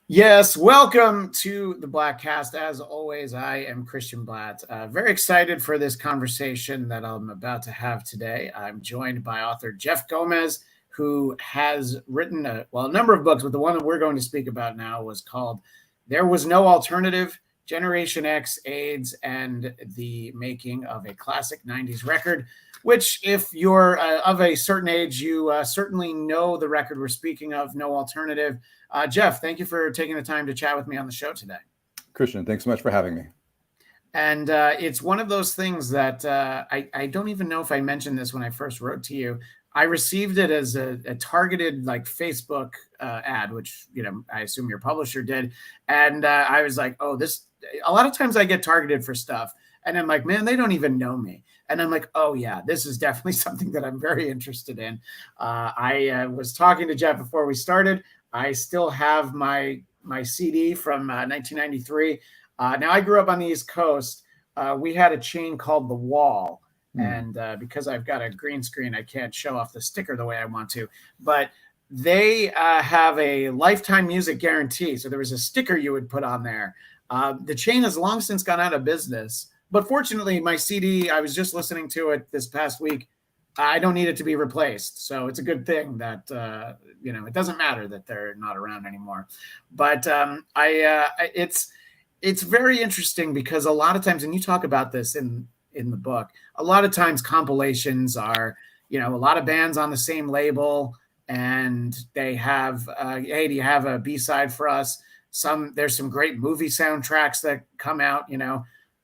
Yes, welcome to the Bladtcast. As always, I am Christian Blatt. Very excited for this conversation that I'm about to have today. I'm joined by author Jeff Gomez, who has written a number of books, but the one that we're going to speak about now was called "There Was No Alternative: Generation X, AIDS, and the Making of a Classic '90s Record." Which, if you're of a certain age, you certainly know the record we're speaking of, "No Alternative." Jeff, thank you for taking the time to chat with me on the show today. Christian, thanks so much for having me. And it's one of those things that I don't even know if I mentioned this when I first wrote to you. I received it as a targeted like Facebook ad, which I assume your publisher did, and I was like, oh, this. A lot of times I get targeted for stuff, and I'm like, man, they don't even know me. And I'm like, oh yeah, this is definitely something that I'm very interested in. I was talking to Jeff before we started. I still have my CD from 1993. Now, I grew up on the East Coast. We had a chain called The Wall. And because I've got a green screen, I can't show off the sticker the way I want to. But they have a lifetime music guarantee. So there was a sticker you would put on there. The chain has long since gone out of business. But fortunately, my CD, I was just listening to it this past week. I don't need it to be replaced. So it's a good thing that, it doesn't matter that they're not around anymore. But it's very interesting because a lot of times, and you talk about this in the book, a lot of times compilations are, a lot of bands on the same label, and they have, hey, do you have a B-side for us? There's some great movie soundtracks that come out,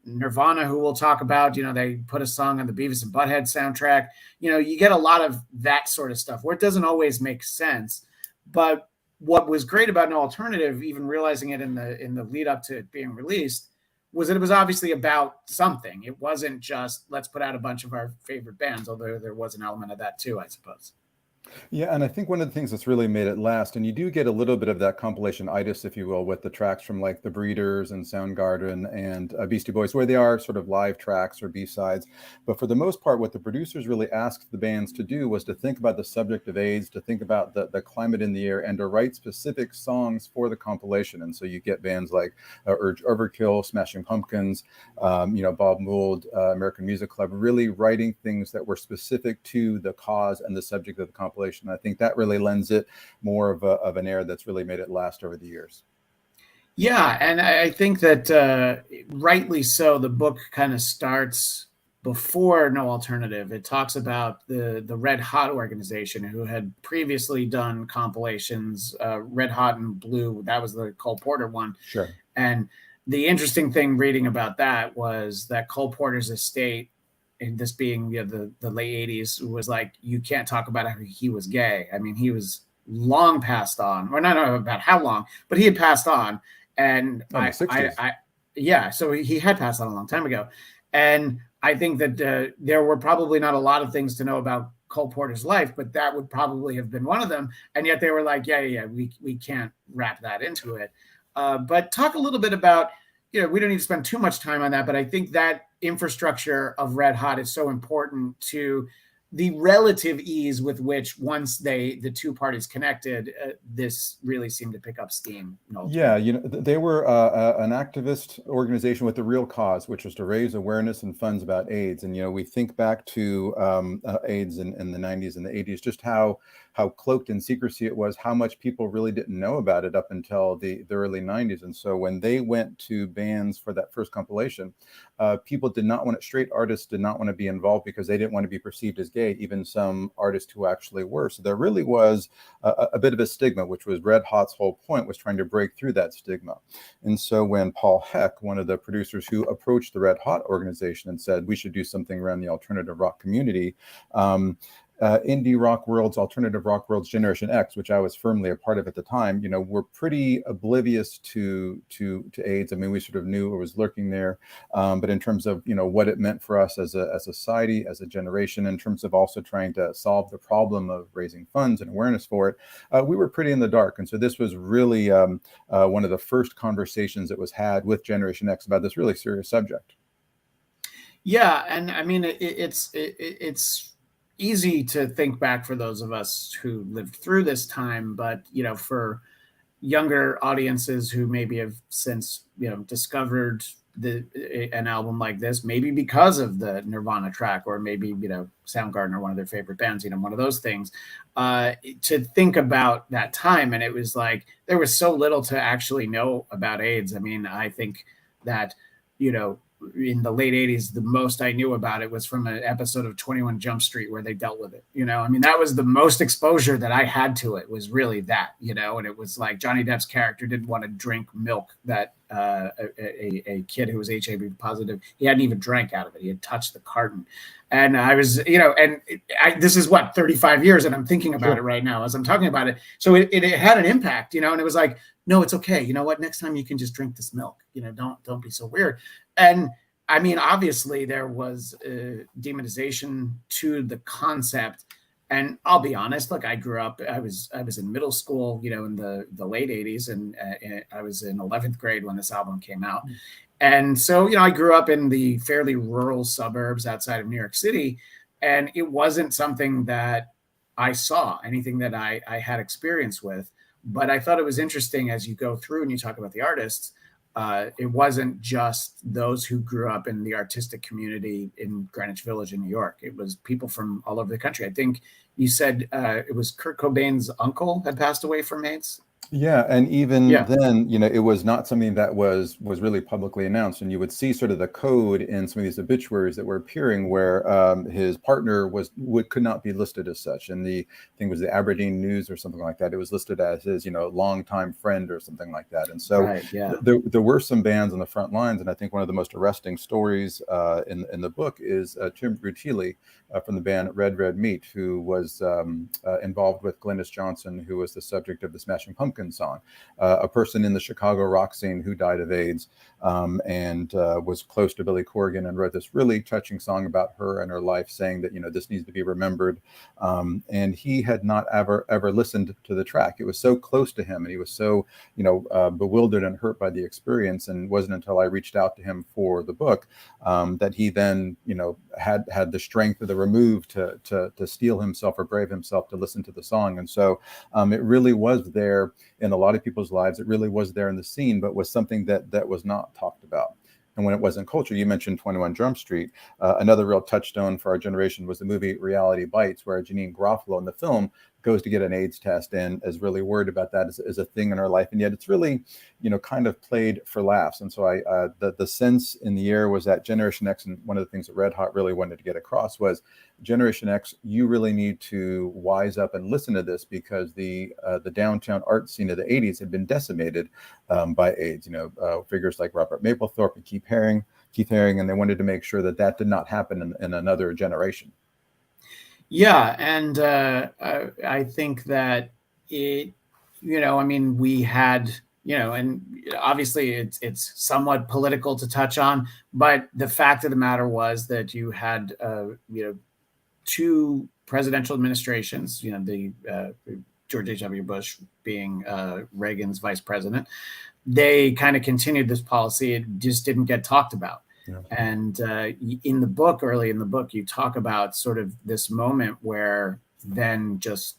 Nirvana, who we'll talk about, they put a song on the Beavis and Butthead soundtrack. You get a lot of that sort of stuff where it doesn't always make sense. But what was great about No Alternative, even realizing it in the lead up to it being released, was that it was obviously about something. It wasn't just let's put out a bunch of our favorite bands, although there was an element of that too, I suppose. Yeah, and I think one of the things that's really made it last, and you do get a little bit of that compilation-itis, if you will, with the tracks from like the Breeders and Soundgarden and Beastie Boys, where they are sort of live tracks or B-sides. But for the most part, what the producers really asked the bands to do was to think about the subject of AIDS, to think about the climate in the air, and to write specific songs for the compilation. And so you get bands like Urge Overkill, Smashing Pumpkins, Bob Mould, American Music Club, really writing things that were specific to the cause and the subject of the compilation. I think that really lends it more of an air that's really made it last over the years. Yeah, and I think that rightly so, the book kind of starts before No Alternative. It talks about the Red Hot organization, who had previously done compilations, Red Hot and Blue. That was the Cole Porter one. Sure. And the interesting thing reading about that was that Cole Porter's estate, and this being the late 80s, was like, you can't talk about how he was gay. I mean, he was long passed on, or not about how long, but he had passed on. And so he had passed on a long time ago. And I think that there were probably not a lot of things to know about Cole Porter's life, but that would probably have been one of them. And yet they were like, we can't wrap that into it. But talk a little bit about, we don't need to spend too much time on that, but I think that infrastructure of Red Hot is so important to the relative ease with which, once the two parties connected, this really seemed to pick up steam. Yeah, they were an activist organization with a real cause, which was to raise awareness and funds about AIDS. And we think back to AIDS in the 90s and the 80s, just how cloaked in secrecy it was, how much people really didn't know about it up until the early 90s. And so when they went to bands for that first compilation, people did not want it. Straight artists did not want to be involved because they didn't want to be perceived as gay, even some artists who actually were. So there really was a bit of a stigma, which was Red Hot's whole point, was trying to break through that stigma. And so when Paul Heck, one of the producers who approached the Red Hot organization and said, we should do something around the alternative rock community, indie rock world's, alternative rock world's Generation X, which I was firmly a part of at the time, were pretty oblivious to AIDS. I mean, we sort of knew it was lurking there, but in terms of what it meant for us as a society, as a generation, in terms of also trying to solve the problem of raising funds and awareness for it, we were pretty in the dark. And so this was really one of the first conversations that was had with Generation X about this really serious subject. Yeah, and I mean, it's easy to think back for those of us who lived through this time, but for younger audiences who maybe have since, discovered an album like this, maybe because of the Nirvana track, or maybe, Soundgarden or one of their favorite bands, one of those things, to think about that time. And it was like, there was so little to actually know about AIDS. I mean, I think that, in the late 80s, the most I knew about it was from an episode of 21 Jump Street where they dealt with it. I mean, that was the most exposure that I had to it, was really that, and it was like Johnny Depp's character didn't want to drink milk that a kid who was HIV positive, he hadn't even drank out of it. He had touched the carton. And I was, this is what, 35 years, and I'm thinking about it right now as I'm talking about it. So it had an impact, and it was like, no, it's okay. You know what? Next time you can just drink this milk. Don't be so weird. And I mean, obviously there was demonization to the concept. And I'll be honest, look, I grew up, I was in middle school, in the late 80s, and I was in 11th grade when this album came out. And so, I grew up in the fairly rural suburbs outside of New York City, and it wasn't something that I saw, anything that I had experience with. But I thought it was interesting as you go through and you talk about the artists. It wasn't just those who grew up in the artistic community in Greenwich Village in New York. It was people from all over the country. I think you said it was Kurt Cobain's uncle had passed away from AIDS. Yeah, and even then, it was not something that was really publicly announced. And you would see sort of the code in some of these obituaries that were appearing, where his partner could not be listed as such. And I think it was the Aberdeen News or something like that. It was listed as his, longtime friend or something like that. And so there were some bands on the front lines. And I think one of the most arresting stories in the book is Tim Rutilli from the band Red Red Meat, who was involved with Glynis Johnson, who was the subject of the Smashing Pumpkins song, a person in the Chicago rock scene who died of AIDS, and was close to Billy Corgan, and wrote this really touching song about her and her life, saying that, this needs to be remembered. And he had not ever listened to the track. It was so close to him, and he was so, bewildered and hurt by the experience. And it wasn't until I reached out to him for the book that he then, had the strength of the remove to steel himself or brave himself to listen to the song. And so it really was there in a lot of people's lives. It really was there in the scene, but was something that was not talked about. And when it was in culture, you mentioned 21 Jump Street. Another real touchstone for our generation was the movie Reality Bites, where Janine Garofalo in the film goes to get an AIDS test and is really worried about that as a thing in her life. And yet it's really, kind of played for laughs. And so the sense in the air was that Generation X, and one of the things that Red Hot really wanted to get across was, Generation X, you really need to wise up and listen to this, because the downtown art scene of the 80s had been decimated by AIDS. Figures like Robert Mapplethorpe and Keith Haring, and they wanted to make sure that did not happen in another generation. Yeah, and I think that it, we had, and obviously it's somewhat political to touch on, but the fact of the matter was that you had, two presidential administrations, the George H.W. Bush being Reagan's vice president. They kind of continued this policy. It just didn't get talked about. Yeah. And early in the book, you talk about sort of this moment where then just,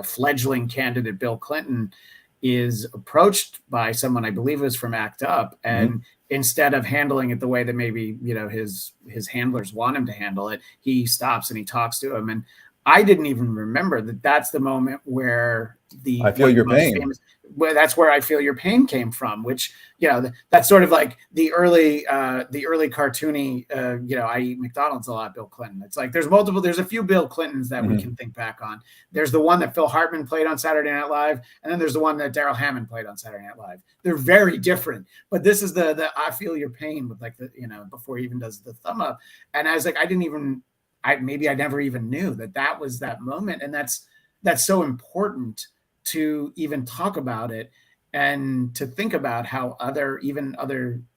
fledgling candidate Bill Clinton is approached by someone, I believe it was from ACT UP, and instead of handling it the way that maybe, his handlers want him to handle it, he stops and he talks to him. And I didn't even remember that that's the moment where I feel your pain. That's where I feel your pain came from, which, that's sort of like the early cartoony, I eat McDonald's a lot, Bill Clinton. It's like there's a few Bill Clintons that we can think back on. There's the one that Phil Hartman played on Saturday Night Live, and then there's the one that Daryl Hammond played on Saturday Night Live. They're very different, but this is the I feel your pain with, like, the, before he even does the thumb up. And I was like, I never even knew that was that moment. And that's so important to even talk about it, and to think about how other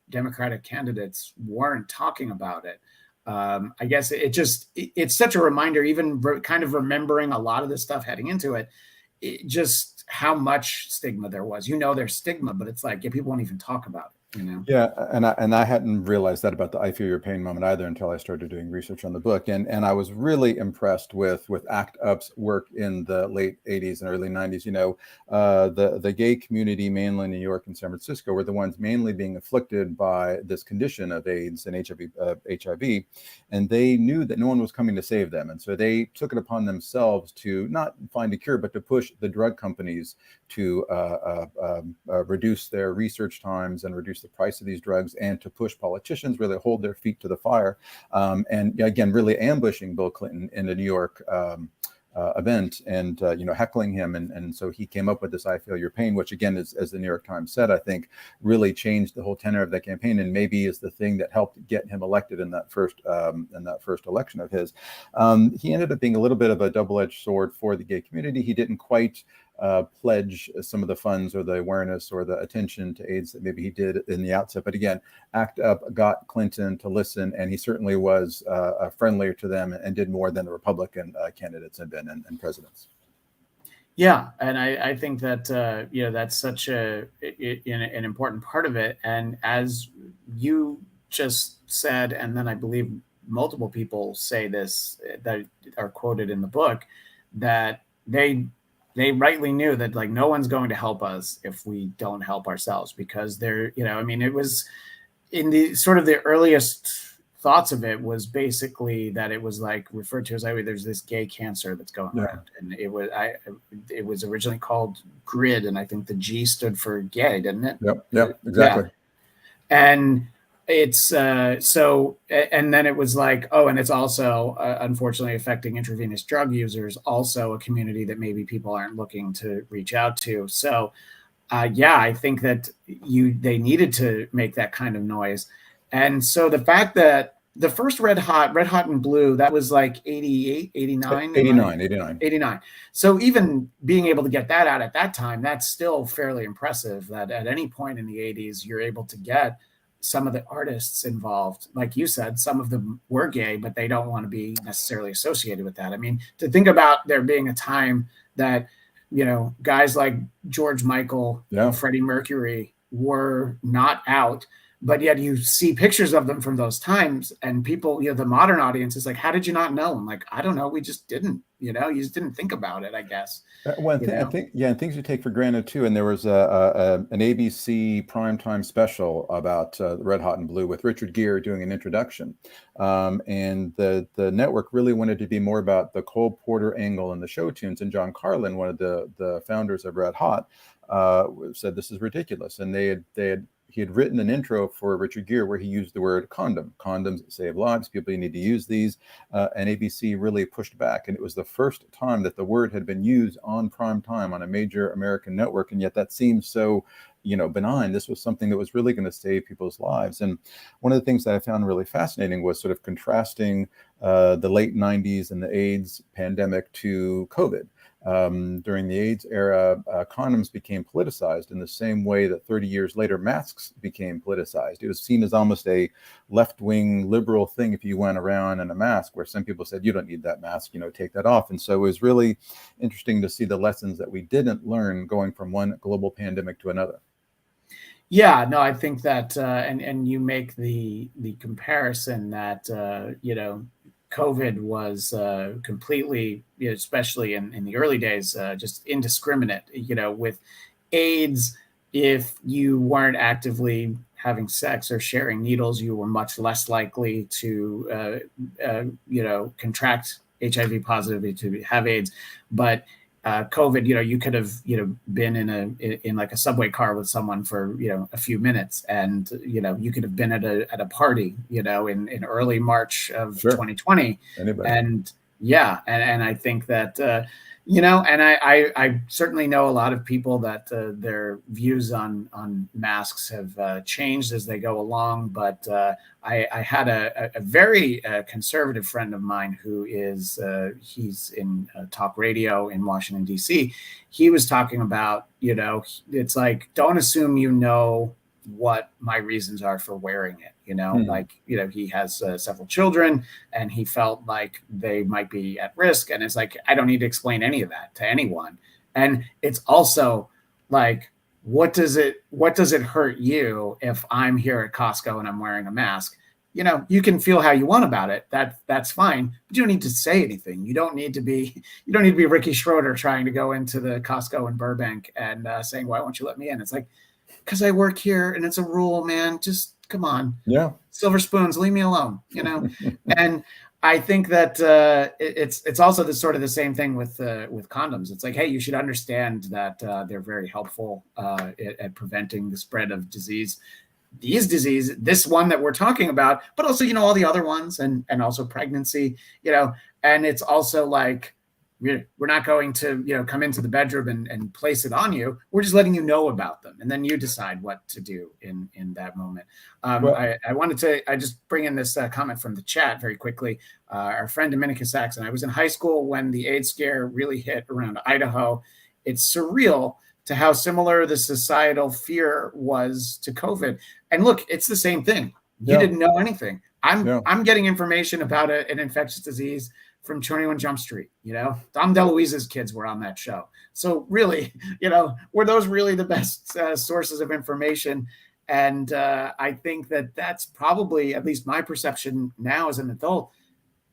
Democratic candidates weren't talking about it. I guess it's such a reminder, even kind of remembering a lot of this stuff heading into it, just how much stigma there was. There's stigma, but it's like, people won't even talk about it. you know? Yeah, and I hadn't realized that about the "I feel your pain" moment either until I started doing research on the book, and I was really impressed with ACT UP's work in the late '80s and early '90s. The gay community, mainly in New York and San Francisco, were the ones mainly being afflicted by this condition of AIDS and HIV, and they knew that no one was coming to save them, and so they took it upon themselves to not find a cure, but to push the drug companies to reduce their research times and reduce the price of these drugs, and to push politicians really hold their feet to the fire. And again, really ambushing Bill Clinton in a New York event, and heckling him, and so he came up with this "I feel your pain," which again, is, as the New York Times said, I think really changed the whole tenor of that campaign, and maybe is the thing that helped get him elected in that first election of his. He ended up being a little bit of a double-edged sword for the gay community. He didn't quite pledge some of the funds or the awareness or the attention to AIDS that maybe he did in the outset. But again, ACT UP got Clinton to listen, and he certainly was friendlier to them and did more than the Republican candidates had been and presidents. Yeah, and I think that that's such an important part of it. And as you just said, and then I believe multiple people say this that are quoted in the book, that they rightly knew that like no one's going to help us if we don't help ourselves, because they're, I mean, it was in the sort of the earliest thoughts of it was basically that it was like referred to as like there's this gay cancer that's going around, and it was originally called GRID, and I think the G stood for gay, didn't it? Yep, exactly. Yeah. And it's so, and then it was like, oh, and it's also unfortunately affecting intravenous drug users, also a community that maybe people aren't looking to reach out to. So I think that they needed to make that kind of noise. And so the fact that the first Red Hot and Blue, that was like 88, 89? 89. So even being able to get that out at that time, that's still fairly impressive, that at any point in the 80s, you're able to get some of the artists involved. Like you said, some of them were gay, but they don't want to be necessarily associated with that. I mean, to think about there being a time that, guys like George Michael and Freddie Mercury were not out, but yet you see pictures of them from those times, and people, the modern audience is like, how did you not know? I'm like, I don't know. We just didn't, you just didn't think about it, I guess. Well, I think, and things you take for granted too. And there was an ABC primetime special about Red Hot and Blue with Richard Gere doing an introduction. And the network really wanted to be more about the Cole Porter angle and the show tunes. And John Carlin, one of the founders of Red Hot, said this is ridiculous. And he had written an intro for Richard Gere where he used the word condom. Condoms save lives. People, you need to use these. And ABC really pushed back. And it was the first time that the word had been used on prime time on a major American network. And yet that seems so, benign. This was something that was really going to save people's lives. And one of the things that I found really fascinating was sort of contrasting the late 90s and the AIDS pandemic to COVID. During the AIDS era, condoms became politicized in the same way that 30 years later, masks became politicized. It was seen as almost a left-wing liberal thing if you went around in a mask, where some people said, you don't need that mask, take that off. And so it was really interesting to see the lessons that we didn't learn going from one global pandemic to another. Yeah, no, I think that, and you make the comparison that, COVID was completely, especially in the early days, just indiscriminate. With AIDS, if you weren't actively having sex or sharing needles, you were much less likely to, contract HIV positivity, to have AIDS. But COVID, you could have, been in like a subway car with someone for, a few minutes, and, you could have been at a party, in early March of 2020. Anybody. And and I think that, and I certainly know a lot of people that their views on masks have changed as they go along. But I had a very conservative friend of mine who is he's in talk radio in Washington, D.C. He was talking about, it's like, don't assume what my reasons are for wearing it. He has several children, and he felt like they might be at risk. And it's like, I don't need to explain any of that to anyone. And it's also like, what does it hurt you if I'm here at Costco and I'm wearing a mask? You can feel how you want about it. That's fine, but you don't need to say anything. You don't need to be Ricky Schroeder trying to go into the Costco in Burbank and saying, "Why won't you let me in?" It's like, because I work here and it's a rule, man. Just come on. Yeah. Silver spoons, leave me alone. And I think that it's also the sort of the same thing with condoms. It's like, hey, you should understand that they're very helpful at preventing the spread of disease, this one that we're talking about, but also, all the other ones, and also pregnancy, and it's also like, we're not going to, come into the bedroom and place it on you. We're just letting you know about them. And then you decide what to do in that moment. Well, I just bring in this comment from the chat very quickly. Our friend Dominica Saxon, I was in high school when the AIDS scare really hit around Idaho. It's surreal to how similar the societal fear was to COVID. And look, it's the same thing. You didn't know anything. I'm getting information about an infectious disease from 21 Jump Street. Dom DeLuise's kids were on that show. So really, were those really the best sources of information? And I think that that's probably, at least my perception now as an adult,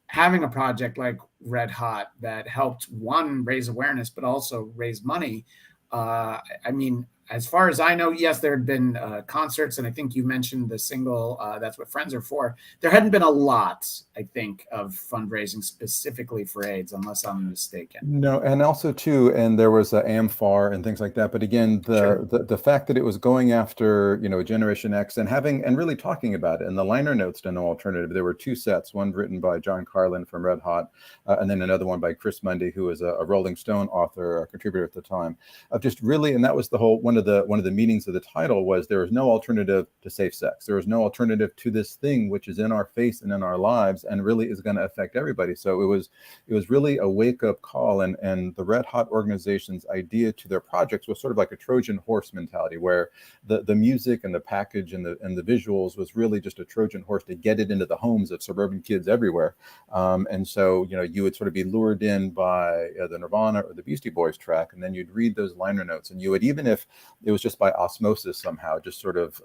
having a project like Red Hot that helped, one, raise awareness, but also raise money. I mean, as far as I know, yes, there had been concerts, and I think you mentioned the single, That's What Friends Are For. There hadn't been a lot, I think, of fundraising specifically for AIDS, unless I'm mistaken. No, and also too, and there was AMFAR and things like that. But again, the fact that it was going after, Generation X and really talking about it, and the liner notes to No Alternative, there were two sets, one written by John Carlin from Red Hot, and then another one by Chris Mundy, who was a Rolling Stone author, a contributor at the time, of just really, and that was the whole, one of the meanings of the title was, there is no alternative to safe sex. There is no alternative to this thing which is in our face and in our lives and really is going to affect everybody. So it was really a wake-up call. And the Red Hot organization's idea to their projects was sort of like a Trojan horse mentality, where the music and the package and the visuals was really just a Trojan horse to get it into the homes of suburban kids everywhere. And so, you would sort of be lured in by the Nirvana or the Beastie Boys track, and then you'd read those liner notes, and you would, even if it was just by osmosis somehow, just sort of,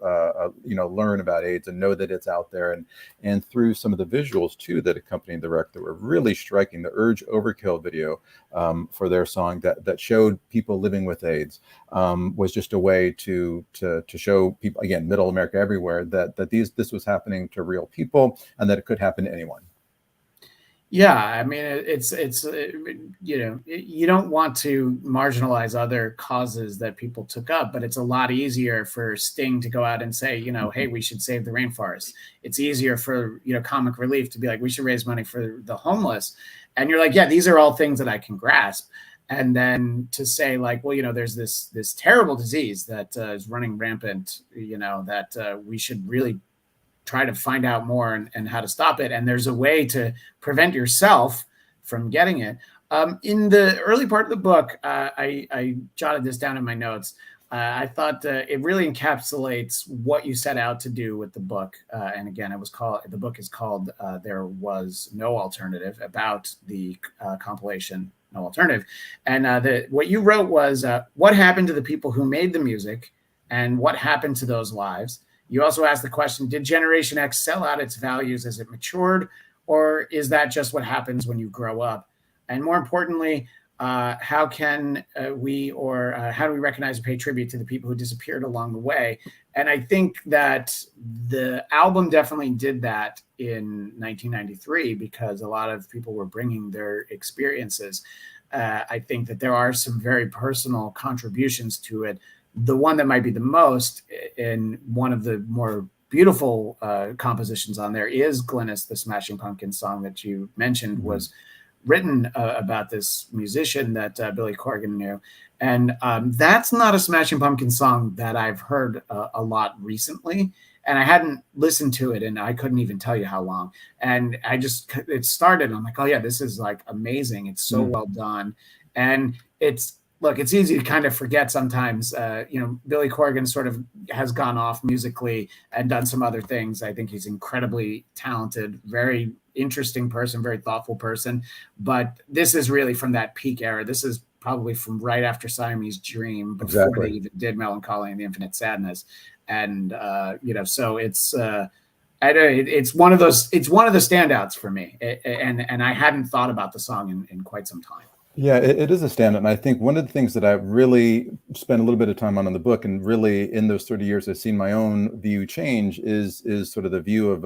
learn about AIDS and know that it's out there. And through some of the visuals too that accompanied the record that were really striking, the Urge Overkill video for their song that showed people living with AIDS was just a way to show people, again, middle America everywhere, that this was happening to real people and that it could happen to anyone. Yeah, I mean, it's you don't want to marginalize other causes that people took up, but it's a lot easier for Sting to go out and say, hey, we should save the rainforest. It's easier for, Comic Relief to be like, we should raise money for the homeless. And you're like, yeah, these are all things that I can grasp. And then to say like, well, there's this terrible disease that is running rampant, that we should really try to find out more and how to stop it. And there's a way to prevent yourself from getting it. In the early part of the book, I jotted this down in my notes. I thought it really encapsulates what you set out to do with the book. And again, the book is called There Was No Alternative, about the compilation No Alternative. And what you wrote was what happened to the people who made the music and what happened to those lives. You also asked the question, did Generation X sell out its values as it matured, or is that just what happens when you grow up? And more importantly, how can how do we recognize and pay tribute to the people who disappeared along the way? And I think that the album definitely did that in 1993, because a lot of people were bringing their experiences. I think that there are some very personal contributions to it. The one that might be the most, in one of the more beautiful compositions on there, is Glynis, the Smashing Pumpkins song that you mentioned, was written about this musician that Billy Corgan knew. And that's not a Smashing Pumpkins song that I've heard a lot recently. And I hadn't listened to it, and I couldn't even tell you how long. And it started, I'm like, oh yeah, this is like amazing. It's so well done. And look, it's easy to kind of forget sometimes. Billy Corgan sort of has gone off musically and done some other things. I think he's incredibly talented, very interesting person, very thoughtful person. But this is really from that peak era. This is probably from right after Siamese Dream, before they Exactly. even did Melancholy and the Infinite Sadness. And so it's it's one of those, it's one of the standouts for me. And I hadn't thought about the song in quite some time. Yeah, it is a standout. And I think one of the things that I really spent a little bit of time on in the book, and really in those 30 years, I've seen my own view change, is sort of the view of,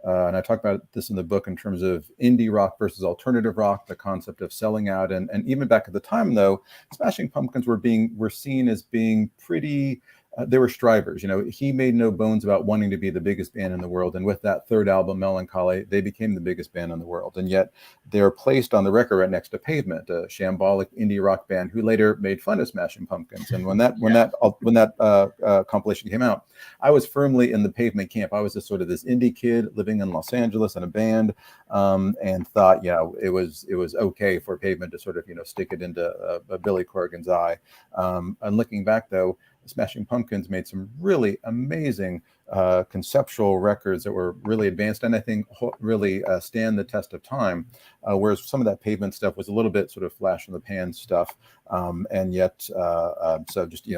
and I talk about this in the book in terms of indie rock versus alternative rock, the concept of selling out. And even back at the time, though, Smashing Pumpkins were seen as being pretty, they were strivers. He made no bones about wanting to be the biggest band in the world. And with that third album, Melancholy, they became the biggest band in the world. And yet they're placed on the record right next to Pavement, a shambolic indie rock band who later made fun of Smashing Pumpkins. And when that compilation came out, I was firmly in the Pavement camp. I was just sort of this indie kid living in Los Angeles in a band, and thought, it was okay for Pavement to sort of stick it into Billy Corgan's eye. And looking back, though, Smashing Pumpkins made some really amazing conceptual records that were really advanced, and I think really stand the test of time. Whereas some of that Pavement stuff was a little bit sort of flash in the pan stuff, and yet so just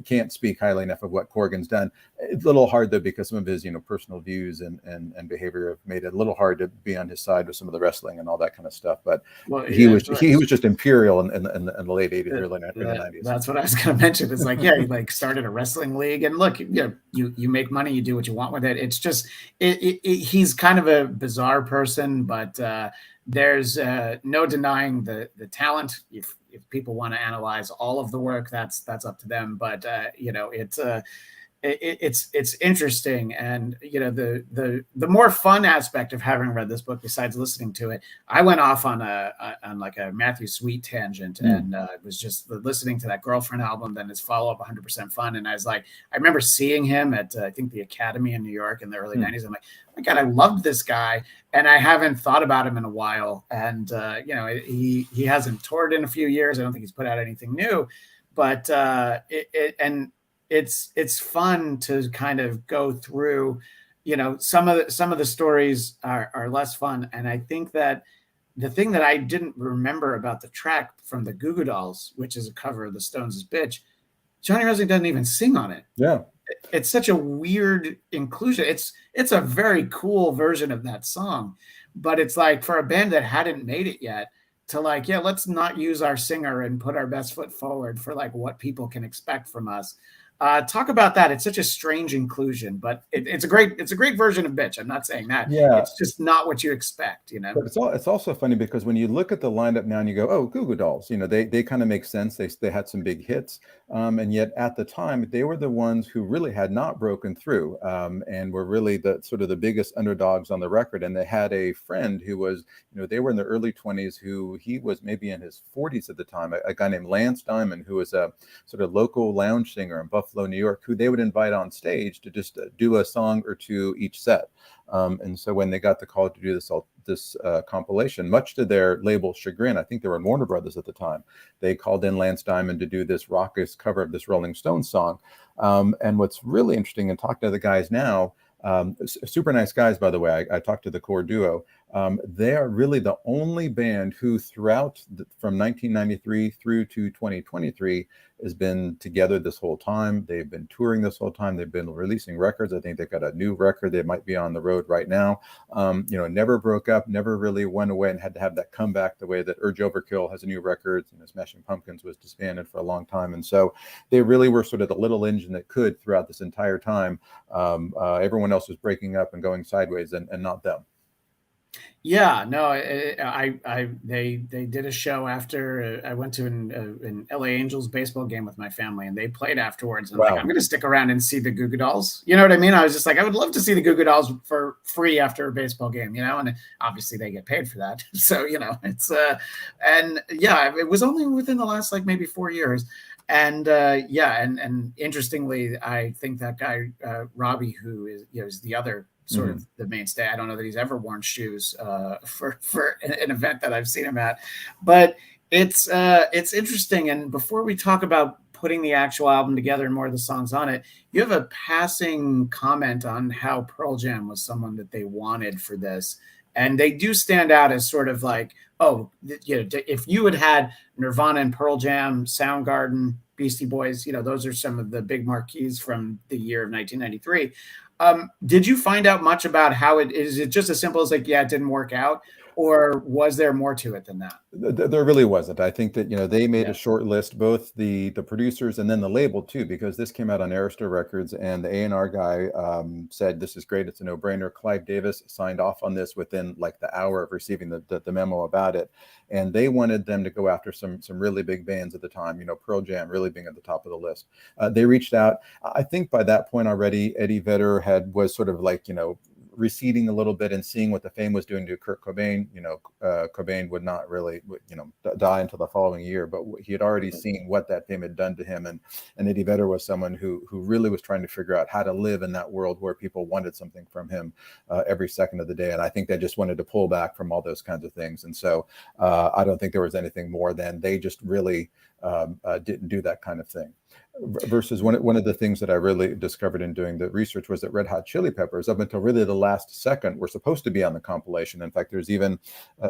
can't speak highly enough of what Corgan's done. It's a little hard though, because some of his personal views and behavior have made it a little hard to be on his side with some of the wrestling and all that kind of stuff. But he was just imperial in the late 80s, early 90s. That's what I was going to mention. It's like, he like started a wrestling league, and look, you make money, you do what you want with it. It's just he's kind of a bizarre person, but there's no denying the talent. If people want to analyze all of the work, that's up to them. But it's interesting. And the more fun aspect of having read this book, besides listening to it, I went off on like a Matthew Sweet tangent, and was just listening to that Girlfriend album, then his follow-up 100% Fun. And I was like, I remember seeing him at I think the Academy in New York in the early 90s. I'm like, oh my God, I loved this guy, and I haven't thought about him in a while. And he hasn't toured in a few years. I don't think he's put out anything new, but it's fun to kind of go through, some of the stories are less fun. And I think that the thing that I didn't remember about the track from the Goo Goo Dolls, which is a cover of the Stones' Bitch, Johnny Rosie doesn't even sing on it. Yeah. It's such a weird inclusion. It's a very cool version of that song, but it's like, for a band that hadn't made it yet, to like, let's not use our singer and put our best foot forward for like what people can expect from us. Talk about that. It's such a strange inclusion, but it's a great version of Bitch. I'm not saying that. Yeah. It's just not what you expect, But it's also funny because when you look at the lineup now and you go, oh, Goo Goo Dolls, they kind of make sense. They had some big hits, and yet at the time they were the ones who really had not broken through, and were really the sort of the biggest underdogs on the record. And they had a friend who was, they were in the early 20s, who he was maybe in his 40s at the time, a guy named Lance Diamond, who was a sort of local lounge singer in Buffalo, New York, who they would invite on stage to just do a song or two each set. And so when they got the call to do this compilation, much to their label's chagrin, I think they were in Warner Brothers at the time, they called in Lance Diamond to do this raucous cover of this Rolling Stones song. And what's really interesting, and talk to the guys now, super nice guys, by the way. I talked to the core duo. They are really the only band who throughout from 1993 through to 2023 has been together this whole time. They've been touring this whole time. They've been releasing records. I think they've got a new record. They might be on the road right now. Never broke up, never really went away and had to have that comeback the way that Urge Overkill has a new record. Smashing Pumpkins was disbanded for a long time. And so they really were sort of the little engine that could throughout this entire time. Everyone else was breaking up and going sideways, and not them. Yeah, no, they did a show after I went to an LA Angels baseball game with my family, and they played afterwards. And I'm like, I'm going to stick around and see the Goo Goo Dolls. You know what I mean? I was just like, I would love to see the Goo Goo Dolls for free after a baseball game, and obviously they get paid for that. So, it's, and yeah, it was only within the last, like maybe 4 years. And and interestingly, I think that guy, Robbie, who is the other sort of the mainstay. I don't know that he's ever worn shoes for an event that I've seen him at, but it's interesting. And before we talk about putting the actual album together and more of the songs on it, you have a passing comment on how Pearl Jam was someone that they wanted for this. And they do stand out as sort of like oh, if you had Nirvana and Pearl Jam, Soundgarden, Beastie Boys, those are some of the big marquees from the year of 1993. Did you find out much about how is it just as simple as like, yeah, it didn't work out, or was there more to it than that? There really wasn't. I think that, they made Yeah. a short list, both the producers and then the label too, because this came out on Arista Records, and the A&R guy said, "This is great. It's a no-brainer." Clive Davis signed off on this within like the hour of receiving the memo about it, and they wanted them to go after some really big bands at the time. Pearl Jam really being at the top of the list. They reached out. I think by that point already, Eddie Vedder was sort of like receding a little bit and seeing what the fame was doing to Kurt Cobain. Cobain would not really, die until the following year, but he had already seen what that fame had done to him. And Eddie Vedder was someone who really was trying to figure out how to live in that world where people wanted something from him every second of the day. And I think they just wanted to pull back from all those kinds of things. And so I don't think there was anything more than they just really didn't do that kind of thing. Versus one of the things that I really discovered in doing the research was that Red Hot Chili Peppers, up until really the last second, were supposed to be on the compilation. In fact, there's even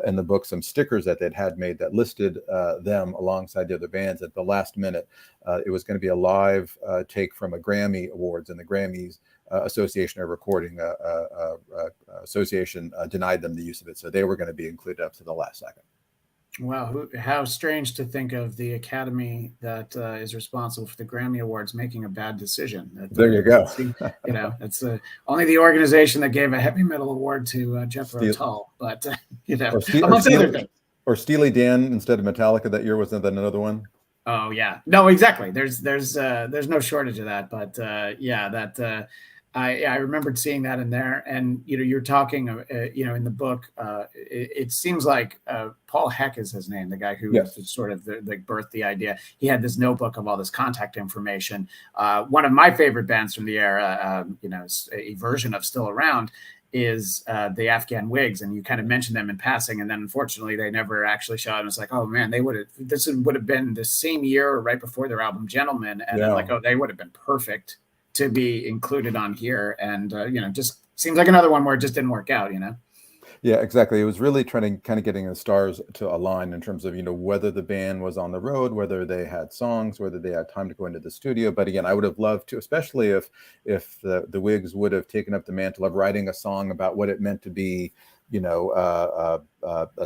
in the book some stickers that they'd had made that listed them alongside the other bands. At the last minute, it was going to be a live take from a Grammy Awards, and the Grammys Association of Recording Association denied them the use of it, so they were going to be included up to the last second. Wow, how strange to think of the Academy that is responsible for the Grammy Awards making a bad decision. There you go. It's only the organization that gave a heavy metal award to Jethro Tull, but amongst other things. Or Steely Dan instead of Metallica that year, wasn't that another one? Oh yeah, no, exactly. There's no shortage of that, but I remembered seeing that in there, and you're talking, in the book. It seems like Paul Heck is his name, the guy who sort of birthed the idea. He had this notebook of all this contact information. One of my favorite bands from the era, a version of Still Around, is the Afghan Wigs, and you kind of mentioned them in passing, and then unfortunately they never actually shot. And it's like, oh man, this would have been the same year or right before their album Gentlemen, and then like, oh, they would have been perfect to be included on here. And just seems like another one where it just didn't work out. Yeah, exactly. It was really trying to kind of getting the stars to align in terms of, whether the band was on the road, whether they had songs, whether they had time to go into the studio. But again, I would have loved to, especially if the Wigs would have taken up the mantle of writing a song about what it meant to be, a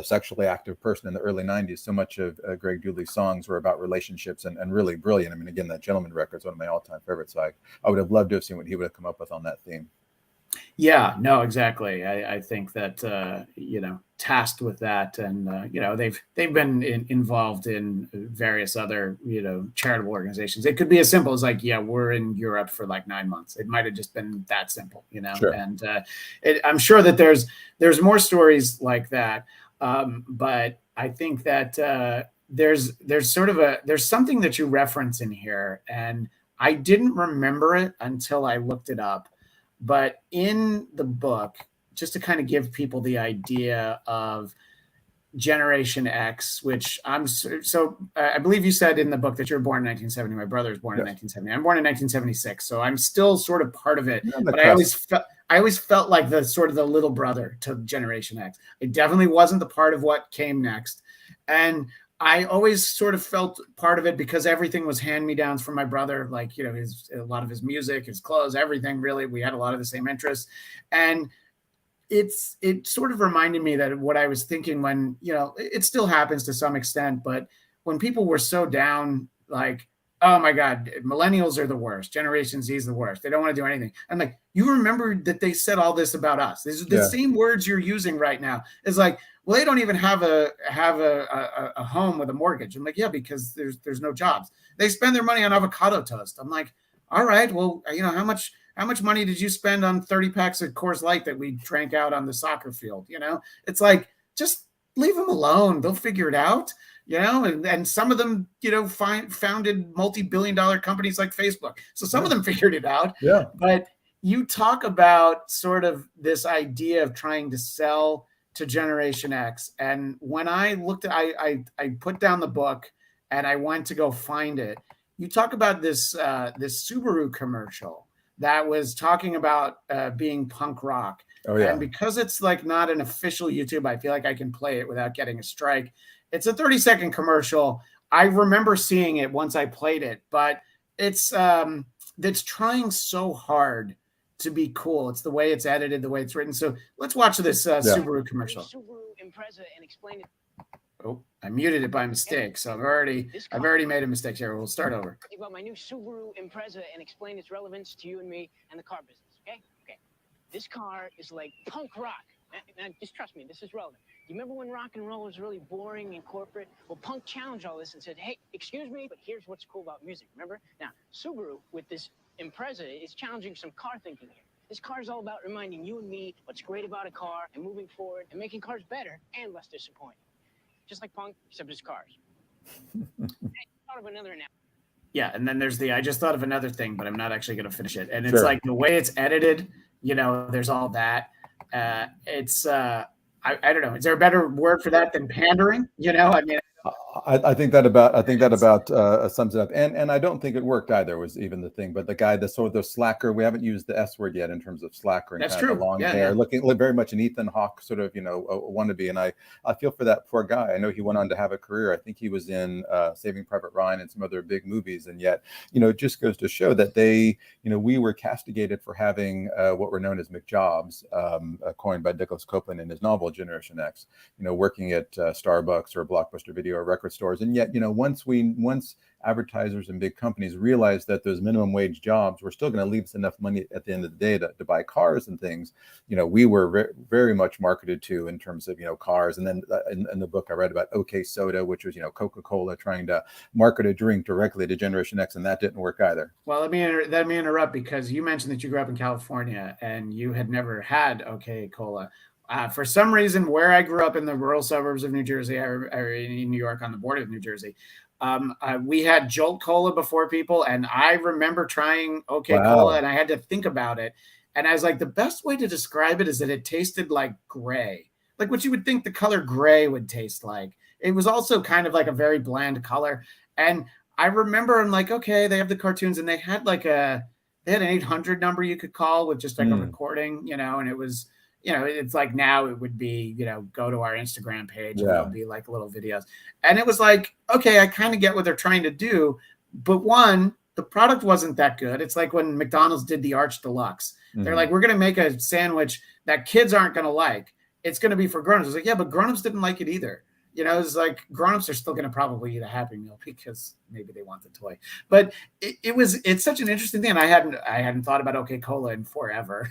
sexually active person in the early 90s. So much of Greg Dulli's songs were about relationships and really brilliant. I mean, again, that Gentleman record is one of my all-time favorites. So I would have loved to have seen what he would have come up with on that theme. Yeah, no, exactly. I think that tasked with that, and they've been involved in various other charitable organizations. It could be as simple as like, we're in Europe for like 9 months. It might have just been that simple, Sure. And I'm sure that there's more stories like that, but I think that there's sort of there's something that you reference in here, and I didn't remember it until I looked it up. But in the book, just to kind of give people the idea of Generation X, which I believe you said in the book that you're born in 1970. My brother was born in 1970. I'm born in 1976, so I'm still sort of part of it. But I always felt like the sort of the little brother to Generation X. It definitely wasn't the part of what came next, and I always sort of felt part of it because everything was hand-me-downs from my brother, like, a lot of his music, his clothes, everything, really. We had a lot of the same interests. And it sort of reminded me that what I was thinking when, it still happens to some extent, but when people were so down, like, oh my God, millennials are the worst. Generation Z is the worst. They don't want to do anything. I'm like, you remember that they said all this about us. These are the same words you're using right now. It's like, well, they don't even have a home with a mortgage. I'm like, yeah, because there's no jobs. They spend their money on avocado toast. I'm like, all right, well, how much money did you spend on 30 packs of Coors Light that we drank out on the soccer field? It's like, just leave them alone. They'll figure it out. And some of them, founded multi-billion-dollar companies like Facebook. So some of them figured it out. Yeah. But you talk about sort of this idea of trying to sell to Generation X. And when I looked at, I put down the book and I went to go find it. You talk about this Subaru commercial that was talking about being punk rock. Oh And yeah. because it's like not an official YouTube, I feel like I can play it without getting a strike. It's a 30-second commercial. I remember seeing it once I played it, but it's trying so hard to be cool. It's the way it's edited, the way it's written. So let's watch this Yeah. Subaru commercial. Subaru Impreza and explain it. Oh, I muted it by mistake, so I've already made a mistake here. We'll start over. About my new Subaru Impreza and explain its relevance to you and me and the car business. Okay. This car is like punk rock. And just trust me, this is relevant. You remember when rock and roll was really boring and corporate? Well, punk challenged all this and said, hey, excuse me, but here's what's cool about music, remember? Now, Subaru, with this Impreza, is challenging some car thinking here. This car is all about reminding you and me what's great about a car and moving forward and making cars better and less disappointing. Just like punk, except it's cars. I thought of another analogy. Yeah, and then there's I just thought of another thing, but I'm not actually going to finish it. And it's like the way it's edited, there's all that. It's I don't know. Is there a better word for that than pandering? I mean, I think that about sums it up. And I don't think it worked either, was even the thing. But the guy, the sort of the slacker, we haven't used the S word yet in terms of slacker and that's kind true. of the long hair, looking very much an Ethan Hawke sort of, a wannabe. And I feel for that poor guy. I know he went on to have a career. I think he was in Saving Private Ryan and some other big movies. And yet, it just goes to show that we were castigated for having what were known as McJobs, coined by Nicholas Copeland in his novel Generation X, working at Starbucks or Blockbuster Video or record stores. And yet, once advertisers and big companies realized that those minimum wage jobs were still going to leave us enough money at the end of the day to buy cars and things, we were very much marketed to in terms of, cars. And then in the book I read about OK Soda, which was, Coca-Cola trying to market a drink directly to Generation X, and that didn't work either. Well, let me interrupt, because you mentioned that you grew up in California and you had never had OK Cola. For some reason, where I grew up in the rural suburbs of New Jersey, or in New York on the border of New Jersey, we had Jolt Cola before people, and I remember trying OK Cola, and I had to think about it. And I was like, the best way to describe it is that it tasted like gray, like what you would think the color gray would taste like. It was also kind of like a very bland color. And I remember I'm like, okay, they have the cartoons, and they had an 800 number you could call with just like a recording, and it was, it's like now it would be, go to our Instagram page and there'll be like little videos. And it was like, okay, I kind of get what they're trying to do. But one, the product wasn't that good. It's like when McDonald's did the Arch Deluxe. They're like, we're going to make a sandwich that kids aren't going to like. It's going to be for grown-ups. It's like, yeah, but grown-ups didn't like it either. It's like grown-ups are still going to probably eat a Happy Meal because maybe they want the toy. But it's such an interesting thing. And I hadn't thought about OK Cola in forever.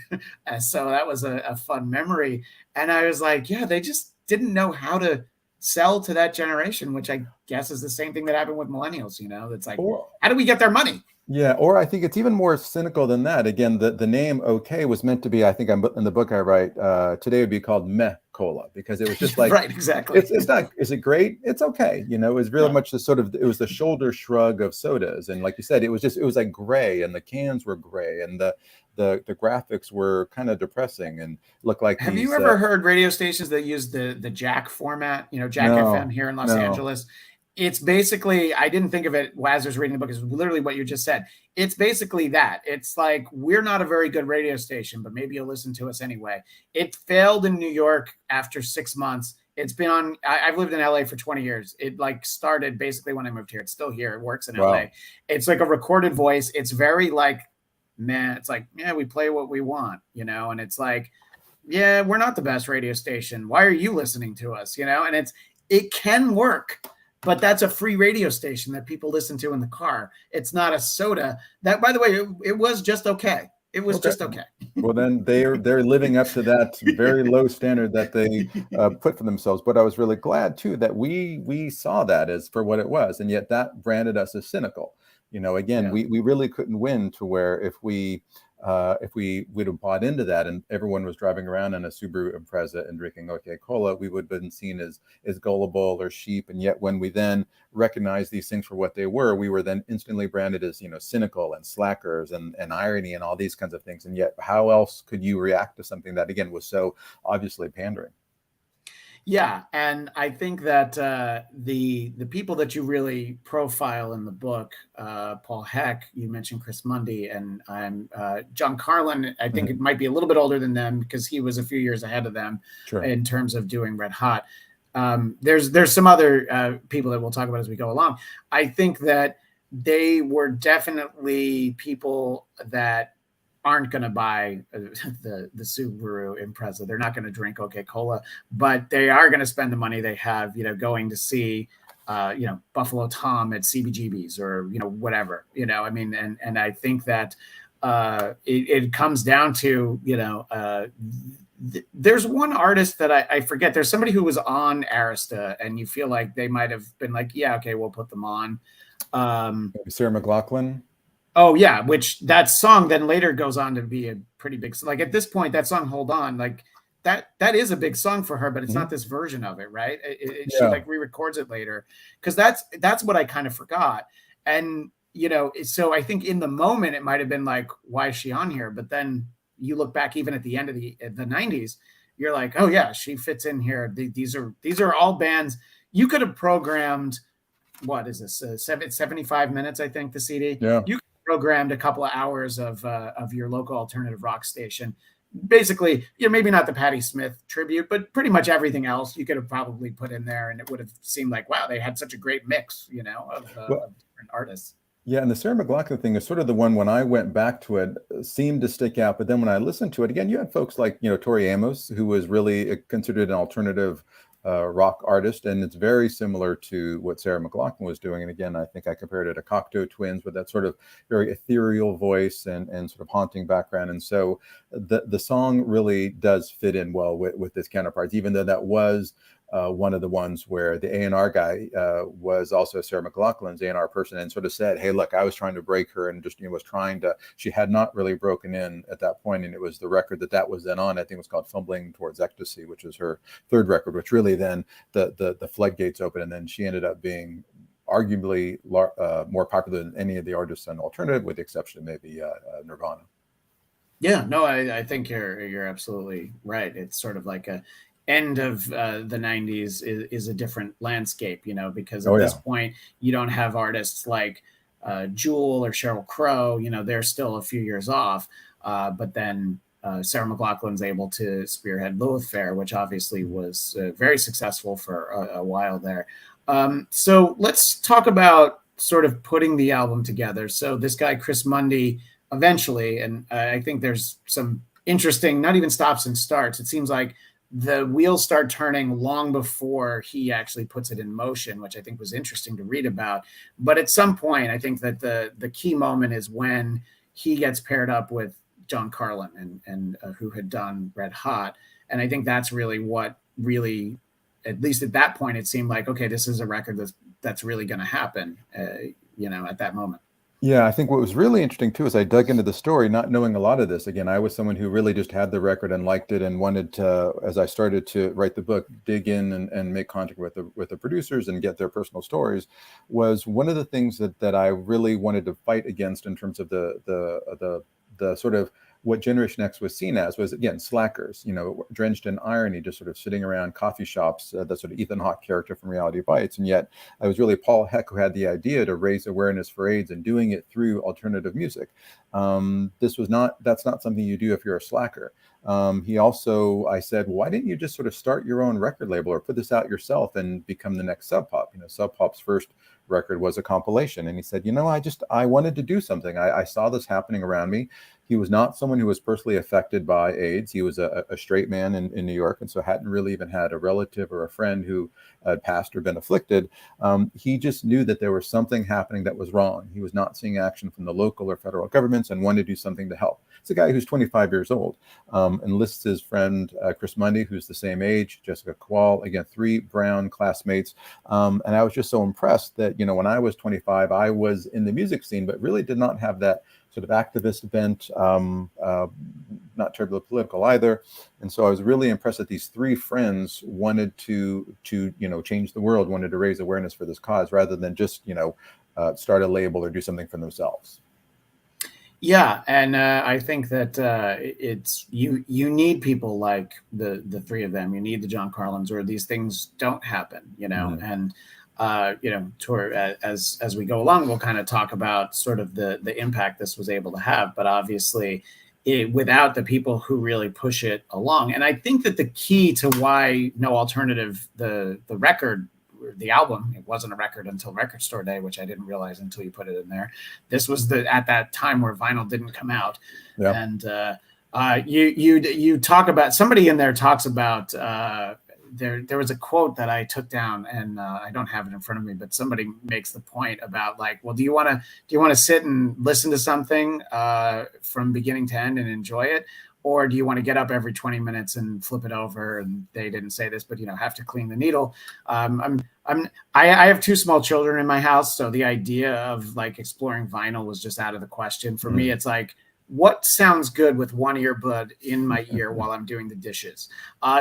So that was a fun memory. And I was like, yeah, they just didn't know how to sell to that generation, which I guess is the same thing that happened with millennials. It's like, how do we get their money? Yeah, or I think it's even more cynical than that. Again, the name OK was meant to be, I think in the book I write, today would be called Meh Cola, because it was just like, right, exactly. It's not, is it great? It's okay. It was really much it was the shoulder shrug of sodas. And like you said, it was like gray, and the cans were gray, and the graphics were kind of depressing and looked like. Have you ever heard radio stations that use the Jack format? Jack FM here in Los Angeles. It's basically, I didn't think of it as I was reading the book. It's literally what you just said. It's basically that. It's like, we're not a very good radio station, but maybe you'll listen to us anyway. It failed in New York after 6 months. It's been on, I've lived in LA for 20 years. It started basically when I moved here. It's still here. It works in LA. It's like a recorded voice. It's very like, man, it's like, yeah, we play what we want, and it's like, yeah, we're not the best radio station. Why are you listening to us? And it can work. But that's a free radio station that people listen to in the car. It's not a soda. That, by the way, it was just okay. It was just okay. Well, then they're living up to that very low standard that they put for themselves. But I was really glad too that we saw that as for what it was, and yet that branded us as cynical. Again, we really couldn't win to where if we would have bought into that and everyone was driving around in a Subaru Impreza and drinking OK Cola, we would have been seen as gullible or sheep. And yet when we then recognized these things for what they were, we were then instantly branded as, cynical and slackers and irony and all these kinds of things. And yet how else could you react to something that, again, was so obviously pandering? Yeah, and I think that the people that you really profile in the book, Paul Heck, you mentioned Chris Mundy, and John Carlin. I think it Mhm. might be a little bit older than them because he was a few years ahead of them Sure. in terms of doing Red Hot. There's some other people that we'll talk about as we go along. I think that they were definitely people that aren't going to buy the Subaru Impreza. They're not going to drink Coca-Cola, but they are going to spend the money they have, going to see, Buffalo Tom at CBGB's or, whatever, I mean, and I think that it comes down to, there's one artist that I forget. There's somebody who was on Arista and you feel like they might have been like, yeah, okay, we'll put them on. Maybe Sarah McLachlan. Oh yeah, which that song then later goes on to be a pretty big, like at this point that song Hold On, like that is a big song for her, but it's Mhm. not this version of it, right? She Yeah. like re-records it later because that's what I kind of forgot. And so I think in the moment it might have been like, why is she on here? But then you look back even at the end of the 90s, you're like, oh yeah, she fits in here. These are all bands you could have programmed. What is this? 75 minutes, I think, the CD. Yeah. You programmed a couple of hours of your local alternative rock station. Basically, maybe not the Patti Smith tribute, but pretty much everything else you could have probably put in there, and it would have seemed like, wow, they had such a great mix, Well, of different artists. yeah, and the Sarah McLachlan thing is sort of the one when I went back to it seemed to stick out. But then when I listened to it again, you had folks like Tori Amos, who was really considered an alternative rock artist, and it's very similar to what Sarah McLachlan was doing. And again, I think I compared it to Cocteau Twins with that sort of very ethereal voice and sort of haunting background. And so the song really does fit in well with this counterparts, even though that was one of the ones where the A&R guy was also Sarah McLachlan's A&R person and sort of said, hey, look, I was trying to break her and just was trying to, she had not really broken in at that point. And it was the record that was then on, I think it was called Fumbling Towards Ecstasy, which was her third record, which really then the floodgates opened. And then she ended up being arguably more popular than any of the artists on alternative, with the exception of maybe Nirvana. Yeah, no, I think you're absolutely right. It's sort of like a end of the 90s is a different landscape, because Oh at yeah. this point you don't have artists like Jewel or Sheryl Crow, they're still a few years off. But then Sarah McLachlan's able to spearhead Lilith Fair, which obviously was very successful for a while there. So let's talk about sort of putting the album together. So this guy, Chris Mundy, eventually, and I think there's some interesting, not even stops and starts. It seems like the wheels start turning long before he actually puts it in motion, which I think was interesting to read about. But at some point, I think that the key moment is when he gets paired up with John Carlin and who had done Red Hot. And I think that's really what really, at least at that point, it seemed like, okay, this is a record that's really going to happen, at that moment. Yeah, I think what was really interesting too is I dug into the story, not knowing a lot of this. Again, I was someone who really just had the record and liked it and wanted to, as I started to write the book, dig in and make contact with the producers and get their personal stories. Was one of the things that I really wanted to fight against in terms of the sort of what Generation X was seen as was, again, slackers, drenched in irony, just sort of sitting around coffee shops, that sort of Ethan Hawke character from Reality Bites. And yet it was really Paul Heck who had the idea to raise awareness for AIDS and doing it through alternative music. That's not something you do if you're a slacker. He also, I said, well, why didn't you just sort of start your own record label or put this out yourself and become the next Sub Pop? Sub Pop's first record was a compilation. And he said, I wanted to do something. I saw this happening around me. He was not someone who was personally affected by AIDS. He was a straight man in New York, and so hadn't really even had a relative or a friend who had passed or been afflicted. He just knew that there was something happening that was wrong. He was not seeing action from the local or federal governments and wanted to do something to help. It's a guy who's 25 years old, enlists his friend Chris Mundy, who's the same age, Jessica Kowal, again, 3 Brown classmates. And I was just so impressed that, when I was 25, I was in the music scene, but really did not have that sort of activist bent, not terribly political either. And so I was really impressed that these 3 friends wanted to change the world, wanted to raise awareness for this cause rather than just, start a label or do something for themselves. Yeah, and I think that it's you need people like the three of them. You need the John Carlins, or these things don't happen, you know. Mhm. And as we go along, we'll kind of talk about sort of the impact this was able to have. But obviously, without the people who really push it along, and I think that the key to why No Alternative, the record, the album, it wasn't a record until Record Store Day, which I didn't realize until you put it in there. This was the at that time where vinyl didn't come out. Yeah. And you talk about, somebody in there talks about, there was a quote that I took down, and I don't have it in front of me, but somebody makes the point about, like, well, do you want to sit and listen to something from beginning to end and enjoy it, or do you want to get up every 20 minutes and flip it over? And they didn't say this, but have to clean the needle. I have two small children in my house, so the idea of like exploring vinyl was just out of the question for me. It's like, what sounds good with one earbud in my ear while I'm doing the dishes?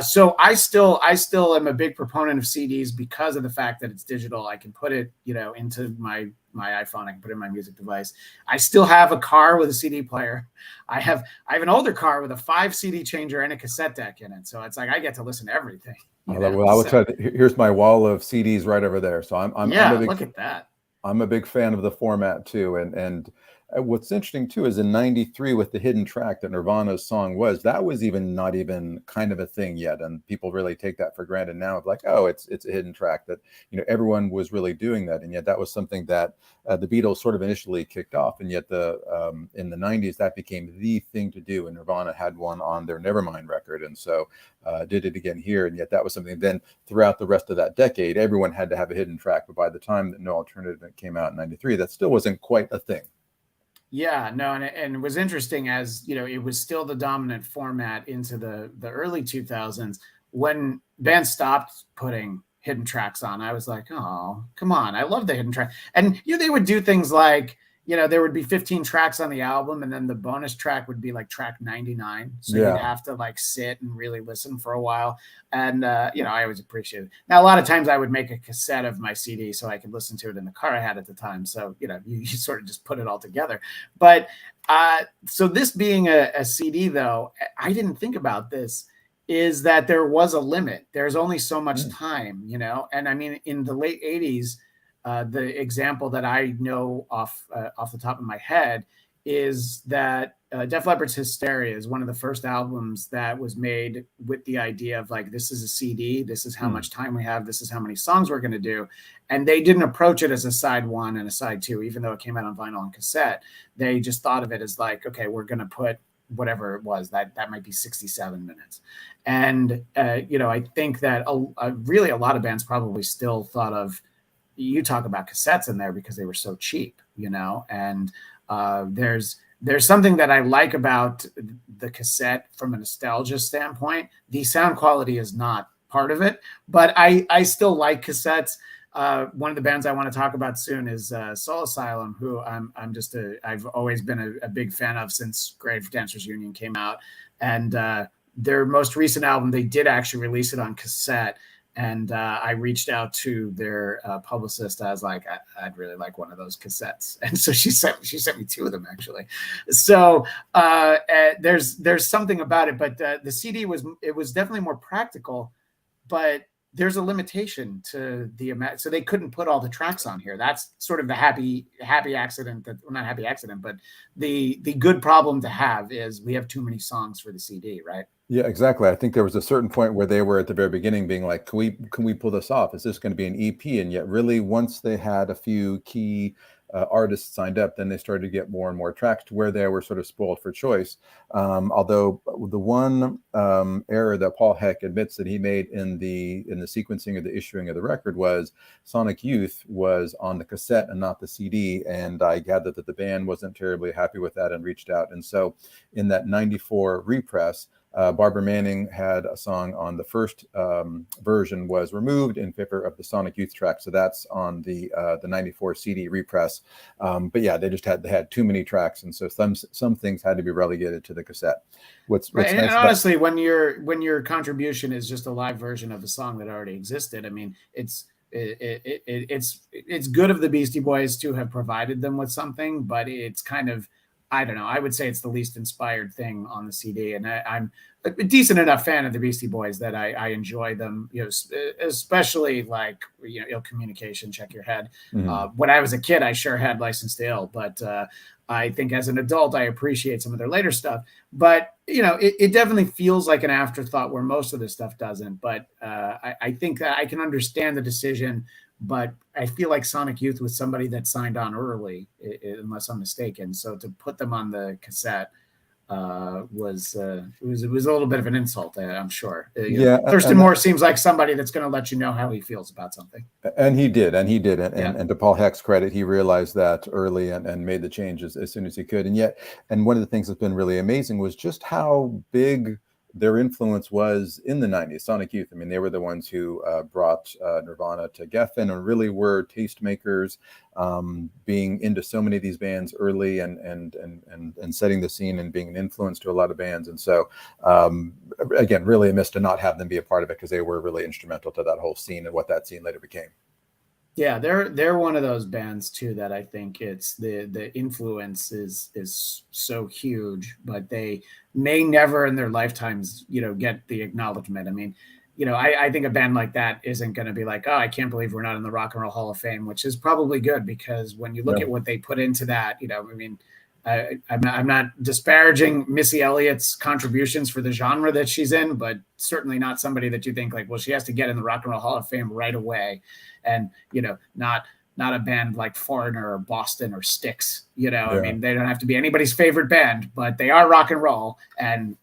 So I still am a big proponent of CDs because of the fact that it's digital. I can put it, into my iPhone. I can put it in my music device. I still have a car with a CD player. I have an older car with a 5 CD changer and a cassette deck in it. So it's like I get to listen to everything. Well, I will tell you, here's my wall of CDs right over there. So I'm a big, look at that. I'm a big fan of the format too. And what's interesting too is in '93 with the hidden track that Nirvana's song was, that was not even kind of a thing yet, and people really take that for granted now, of like, oh, it's a hidden track, that everyone was really doing that, and yet that was something that the Beatles sort of initially kicked off, and yet in the '90s that became the thing to do, and Nirvana had one on their Nevermind record, and so did it again here, and yet that was something. Then throughout the rest of that decade, everyone had to have a hidden track, but by the time that No Alternative came out in '93, that still wasn't quite a thing. Yeah, no, and it was interesting, as it was still the dominant format into the early 2000s. When bands stopped putting hidden tracks on, I was like, oh, come on, I love the hidden track. And they would do things like, there would be 15 tracks on the album, and then the bonus track would be like track 99. So you'd have to like sit and really listen for a while. And I always appreciate it. Now, a lot of times I would make a cassette of my CD so I could listen to it in the car I had at the time. So you sort of just put it all together. But so this being a CD, though, I didn't think about this, is that there was a limit. There's only so much time, and I mean, in the late 80s, the example that I know off the top of my head is that Def Leppard's Hysteria is one of the first albums that was made with the idea of like, this is a CD, this is how much time we have, this is how many songs we're going to do. And they didn't approach it as a side one and a side two, even though it came out on vinyl and cassette. They just thought of it as like, okay, we're going to put whatever it was, that might be 67 minutes. And, I think that really a lot of bands probably still thought of, you talk about cassettes in there because they were so cheap, and there's something that I like about the cassette from a nostalgia standpoint. The sound quality is not part of it, but I still like cassettes. One of the bands I want to talk about soon is Soul Asylum, who I've always been a big fan of since Grave Dancers Union came out, and their most recent album, they did actually release it on cassette. And I reached out to their publicist. I was like, I'd really like one of those cassettes. And so she sent me 2 of them, actually. So there's something about it, but the CD was definitely more practical, but there's a limitation to the amount. So they couldn't put all the tracks on here. That's sort of the happy accident, that, well, not happy accident, but the good problem to have is we have too many songs for the CD, right? Yeah, exactly. I think there was a certain point where they were at the very beginning being like, can we pull this off? Is this going to be an EP? And yet really, once they had a few key artists signed up, then they started to get more and more tracks to where they were sort of spoiled for choice. Although the one error that Paul Heck admits that he made in the sequencing of the issuing of the record was Sonic Youth was on the cassette and not the CD. And I gathered that the band wasn't terribly happy with that and reached out. And so in that '94 repress, Barbara Manning had a song on the first version was removed in favor of the Sonic Youth track. So that's on the '94 CD repress. But yeah, they had too many tracks, and so some things had to be relegated to the cassette. What's right. nice and honestly, when your contribution is just a live version of a song that already existed, I mean, it's good of the Beastie Boys to have provided them with something, but it's kind of I don't know. I would say it's the least inspired thing on the CD, and I'm a decent enough fan of the Beastie Boys that I enjoy them. Especially like Ill Communication, Check Your Head. Mhm. When I was a kid, I sure had License to Ill, but I think as an adult, I appreciate some of their later stuff. But it definitely feels like an afterthought where most of this stuff doesn't. But I think that I can understand the decision. But I feel like Sonic Youth was somebody that signed on early, unless I'm mistaken. So to put them on the cassette was it was a little bit of an insult, I'm sure. Yeah, Thurston and Moore seems like somebody that's going to let you know how he feels about something. he did, Yeah. and to Paul Heck's credit, he realized that early and made the changes as soon as he could. And one of the things that's been really amazing was just how big their influence was in the 90s. Sonic Youth, I mean, they were the ones who brought Nirvana to Geffen and really were tastemakers, being into so many of these bands early and setting the scene and being an influence to a lot of bands. And so, again, really amiss to not have them be a part of it, because they were really instrumental to that whole scene and what that scene later became. Yeah, they're one of those bands too that I think it's the influence is so huge, but they may never in their lifetimes, get the acknowledgement. I mean, I think a band like that isn't going to be like, oh, I can't believe we're not in the Rock and Roll Hall of Fame, which is probably good, because when you look Yeah. at what they put into that, I mean, I'm not disparaging Missy Elliott's contributions for the genre that she's in, but certainly not somebody that you think like, well, she has to get in the Rock and Roll Hall of Fame right away, and not a band like Foreigner or Boston or Styx. I mean, they don't have to be anybody's favorite band, but they are rock and roll, and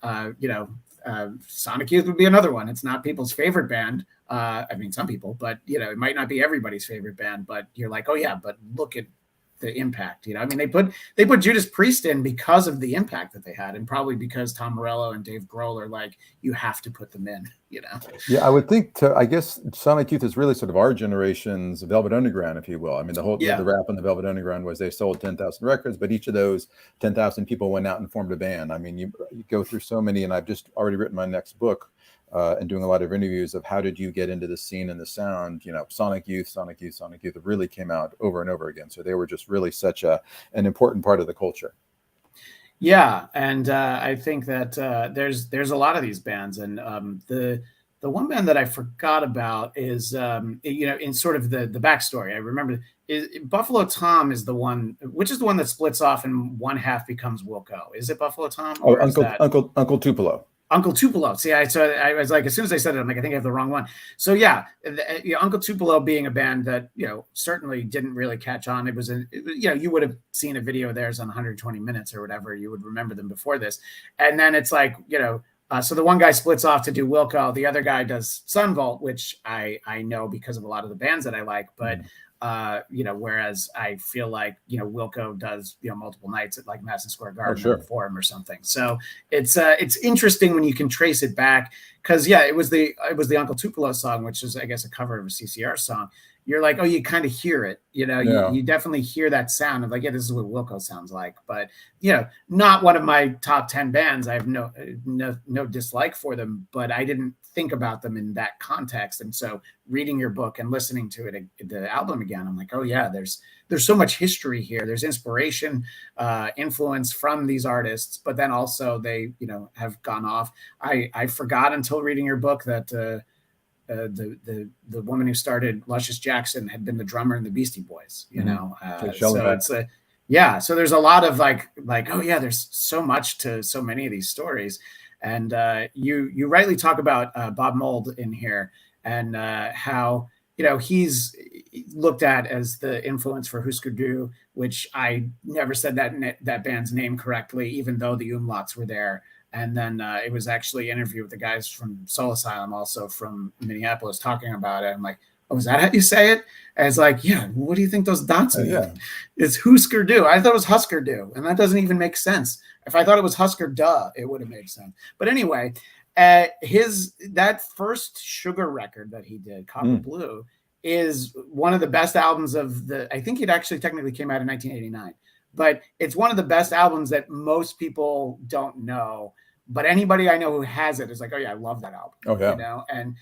Sonic Youth would be another one. It's not people's favorite band. I mean, some people, but it might not be everybody's favorite band. But you're like, oh yeah, but look at the impact. I mean, they put Judas Priest in because of the impact that they had, and probably because Tom Morello and Dave Grohl are like, you have to put them in. Yeah, I would think I guess Sonic Youth is really sort of our generation's Velvet Underground, if you will. I mean, the rap on the Velvet Underground was they sold 10,000 records, but each of those 10,000 people went out and formed a band. I mean, you go through so many, and I've just already written my next book and doing a lot of interviews of how did you get into the scene and the sound. Sonic Youth it really came out over and over again. So they were just really such an important part of the culture. Yeah, and I think that there's a lot of these bands, and the one band that I forgot about is in sort of the backstory. I remember Buffalo Tom is the one, which is the one that splits off and one half becomes Wilco. Is it Buffalo Tom? Or Uncle Tupelo? Uncle Tupelo. See, I was like, as soon as I said it, I'm like, I think I have the wrong one. So yeah, Uncle Tupelo being a band that certainly didn't really catch on. It was you would have seen a video of theirs on 120 Minutes or whatever. You would remember them before this, and then it's like so the one guy splits off to do Wilco, the other guy does Sunvolt, which I know because of a lot of the bands that I like, but. Whereas I feel like Wilco does multiple nights at like Madison Square Garden or Forum or something. So it's interesting when you can trace it back, because it was the Uncle Tupelo song, which is I guess a cover of a CCR song. You're like, oh, you kind of hear it, you definitely hear that sound of like, yeah, this is what Wilco sounds like. But not one of my top 10 bands. I have no dislike for them, but I didn't think about them in that context. And so reading your book and listening to it, the album again, I'm like, oh yeah, there's so much history here. There's inspiration, influence from these artists, but then also they have gone off. I forgot until reading your book that the woman who started Luscious Jackson had been the drummer in the Beastie Boys. So it's so there's a lot of like oh yeah, there's so much to so many of these stories. And you rightly talk about Bob Mould in here, and how he's looked at as the influence for Husker Du, which I never said that band's name correctly, even though the umlauts were there. And then it was actually an interview with the guys from Soul Asylum, also from Minneapolis, talking about it. I'm like, oh, is that how you say it? And it's like, yeah, what do you think those dots mean? Yeah. It's Husker Du. I thought it was Husker Du, and that doesn't even make sense. If I thought it was Husker Duh, it would have made sense. But anyway, that first Sugar record that he did, Copper Blue, is one of the best albums of I think it actually technically came out in 1989. But it's one of the best albums that most people don't know. But anybody I know who has it is like, oh yeah, I love that album. Oh yeah. And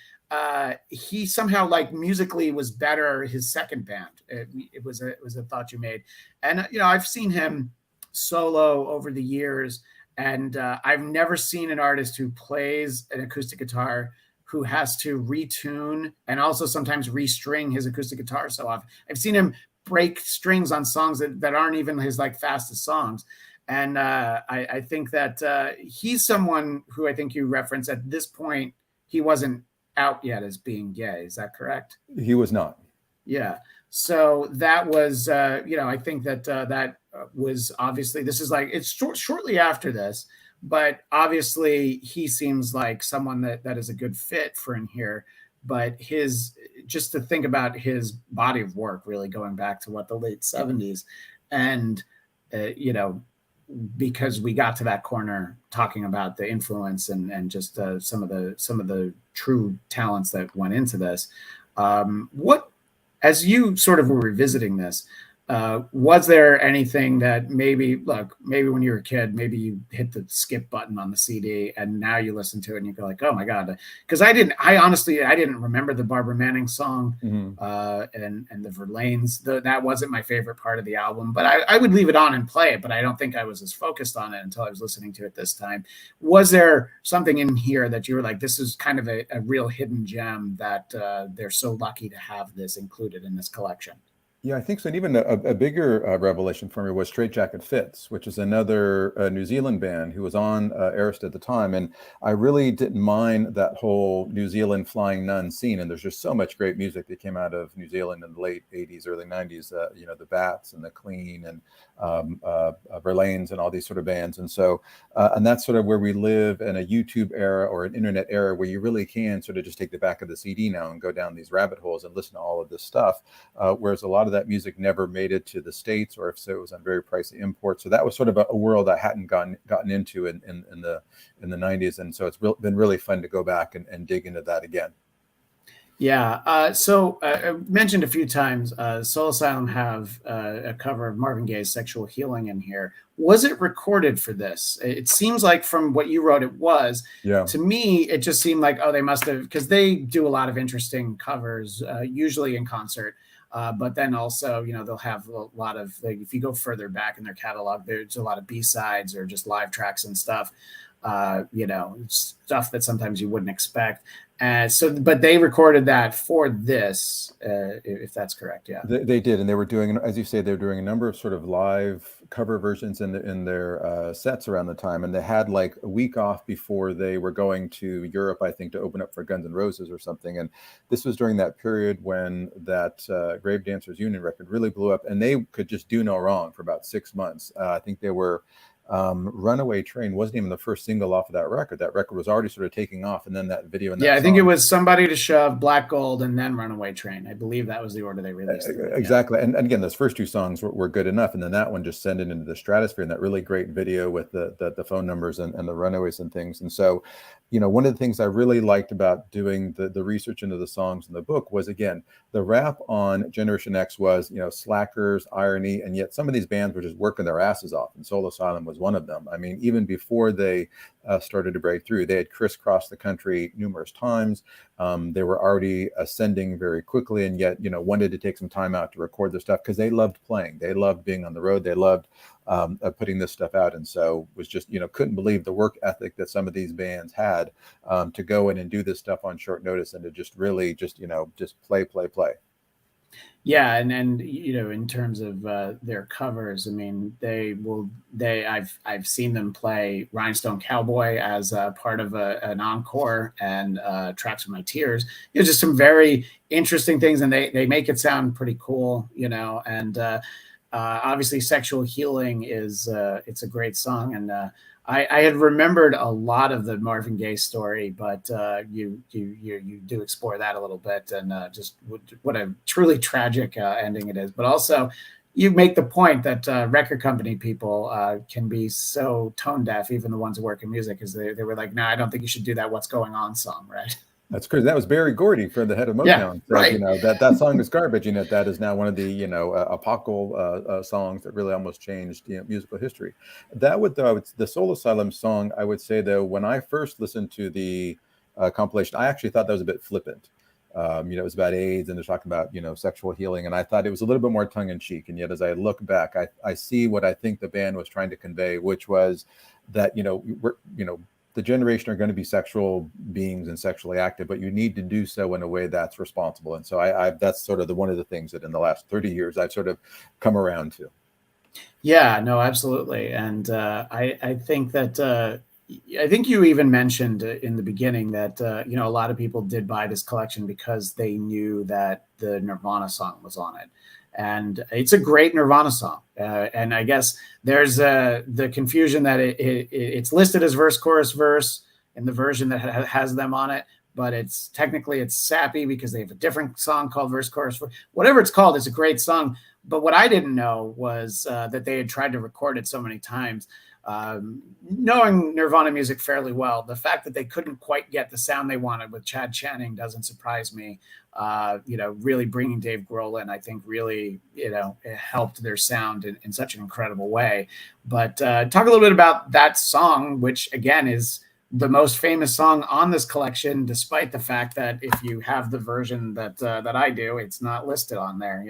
he somehow like musically was better his second band. It was a thought you made. And I've seen him solo over the years, and I've never seen an artist who plays an acoustic guitar who has to retune and also sometimes restring his acoustic guitar so often. I've seen him break strings on songs that aren't even his like fastest songs. And I think that he's someone who I think you reference at this point. He wasn't out yet as being gay. Is that correct? He was not. Yeah. So that was, I think that that was obviously, this is like, it's shortly after this, but obviously he seems like someone that is a good fit for in here. But just to think about his body of work, really going back to what the late 70s, and, because we got to that corner talking about the influence and just some of the true talents that went into this. What, as you sort of were revisiting this, was there anything that maybe when you were a kid, maybe you hit the skip button on the CD and now you listen to it and you go like, oh my God. Because I honestly didn't remember the Barbara Manning song and the Verlaines. That wasn't my favorite part of the album, but I would leave it on and play it, but I don't think I was as focused on it until I was listening to it this time. Was there something in here that you were like, this is kind of a real hidden gem that they're so lucky to have this included in this collection? Yeah, I think so. And even a bigger revelation for me was Straight Jacket Fitz, which is another New Zealand band who was on Arista at the time. And I really didn't mind that whole New Zealand flying nun scene. And there's just so much great music that came out of New Zealand in the late 80s, early 90s, the Bats and the Clean and Verlaines and all these sort of bands. And so, and that's sort of where we live in a YouTube era or an internet era where you really can sort of just take the back of the CD now and go down these rabbit holes and listen to all of this stuff. Whereas a lot of that music never made it to the States, or if so, it was on very pricey imports. So that was sort of a world I hadn't gotten into in the 90s. And so it's been really fun to go back and dig into that again. Yeah. So I mentioned a few times, Soul Asylum have a cover of Marvin Gaye's Sexual Healing in here. Was it recorded for this? It seems like from what you wrote, it was. Yeah. To me, it just seemed like, oh, they must have, because they do a lot of interesting covers, usually in concert. But then also, they'll have a lot of, like, if you go further back in their catalog, there's a lot of B-sides or just live tracks and stuff, stuff that sometimes you wouldn't expect. But they recorded that for this, if that's correct. Yeah, they did, and they were doing, as you say, they were doing a number of sort of live cover versions in their sets around the time, and they had like a week off before they were going to Europe, I think, to open up for Guns N' Roses or something. And this was during that period when that Grave Dancers Union record really blew up, and they could just do no wrong for about 6 months. I think they were. Runaway Train wasn't even the first single off of that record. That record was already sort of taking off, and then that video. And that I think it was Somebody to Shove, Black Gold, and then Runaway Train. I believe that was the order they released it. Exactly. And again, those first two songs were good enough, and then that one just sent it into the stratosphere. And that really great video with the phone numbers and the runaways and things. And so, one of the things I really liked about doing the research into the songs in the book was, again, the rap on Generation X was, slackers, irony, and yet some of these bands were just working their asses off, and Soul Asylum was one of them. I mean, even before they started to break through, they had crisscrossed the country numerous times. They were already ascending very quickly, and yet, wanted to take some time out to record their stuff because they loved playing. They loved being on the road. They loved putting this stuff out. And so was just, couldn't believe the work ethic that some of these bands had to go in and do this stuff on short notice and to just really just play. Yeah, and in terms of their covers, I mean, I've seen them play Rhinestone Cowboy as part of an encore, and Tracks of My Tears. Just some very interesting things, and they make it sound pretty cool, and obviously Sexual Healing is it's a great song, and I had remembered a lot of the Marvin Gaye story, but you do explore that a little bit, and just what a truly tragic ending it is. But also, you make the point that record company people can be so tone deaf, even the ones who work in music, because they were like, "No, I don't think you should do that What's Going On song," right? That's crazy. That was Berry Gordy for the head of Motown. Yeah, right. That song is garbage. That is now one of the apocryphal songs that really almost changed musical history. That would the Soul Asylum song. I would say though, when I first listened to the compilation, I actually thought that was a bit flippant. It was about AIDS, and they're talking about, sexual healing. And I thought it was a little bit more tongue in cheek. And yet, as I look back, I see what I think the band was trying to convey, which was that, the generation are going to be sexual beings and sexually active, but you need to do so in a way that's responsible. And so that's sort of one of the things that in the last 30 years, I've sort of come around to. Yeah, no, absolutely. And I think that I think you even mentioned in the beginning that a lot of people did buy this collection because they knew that the Nirvana song was on it, and it's a great Nirvana song. And I guess there's the confusion that it's listed as verse, chorus, verse in the version that has them on it, but it's sappy because they have a different song called verse, chorus, verse. Whatever it's called, it's a great song. But what I didn't know was that they had tried to record it so many times. Knowing Nirvana music fairly well, the fact that they couldn't quite get the sound they wanted with Chad Channing doesn't surprise me. Really bringing Dave Grohl in, I think really, it helped their sound in such an incredible way. But talk a little bit about that song, which again is the most famous song on this collection, despite the fact that if you have the version that I do, it's not listed on there,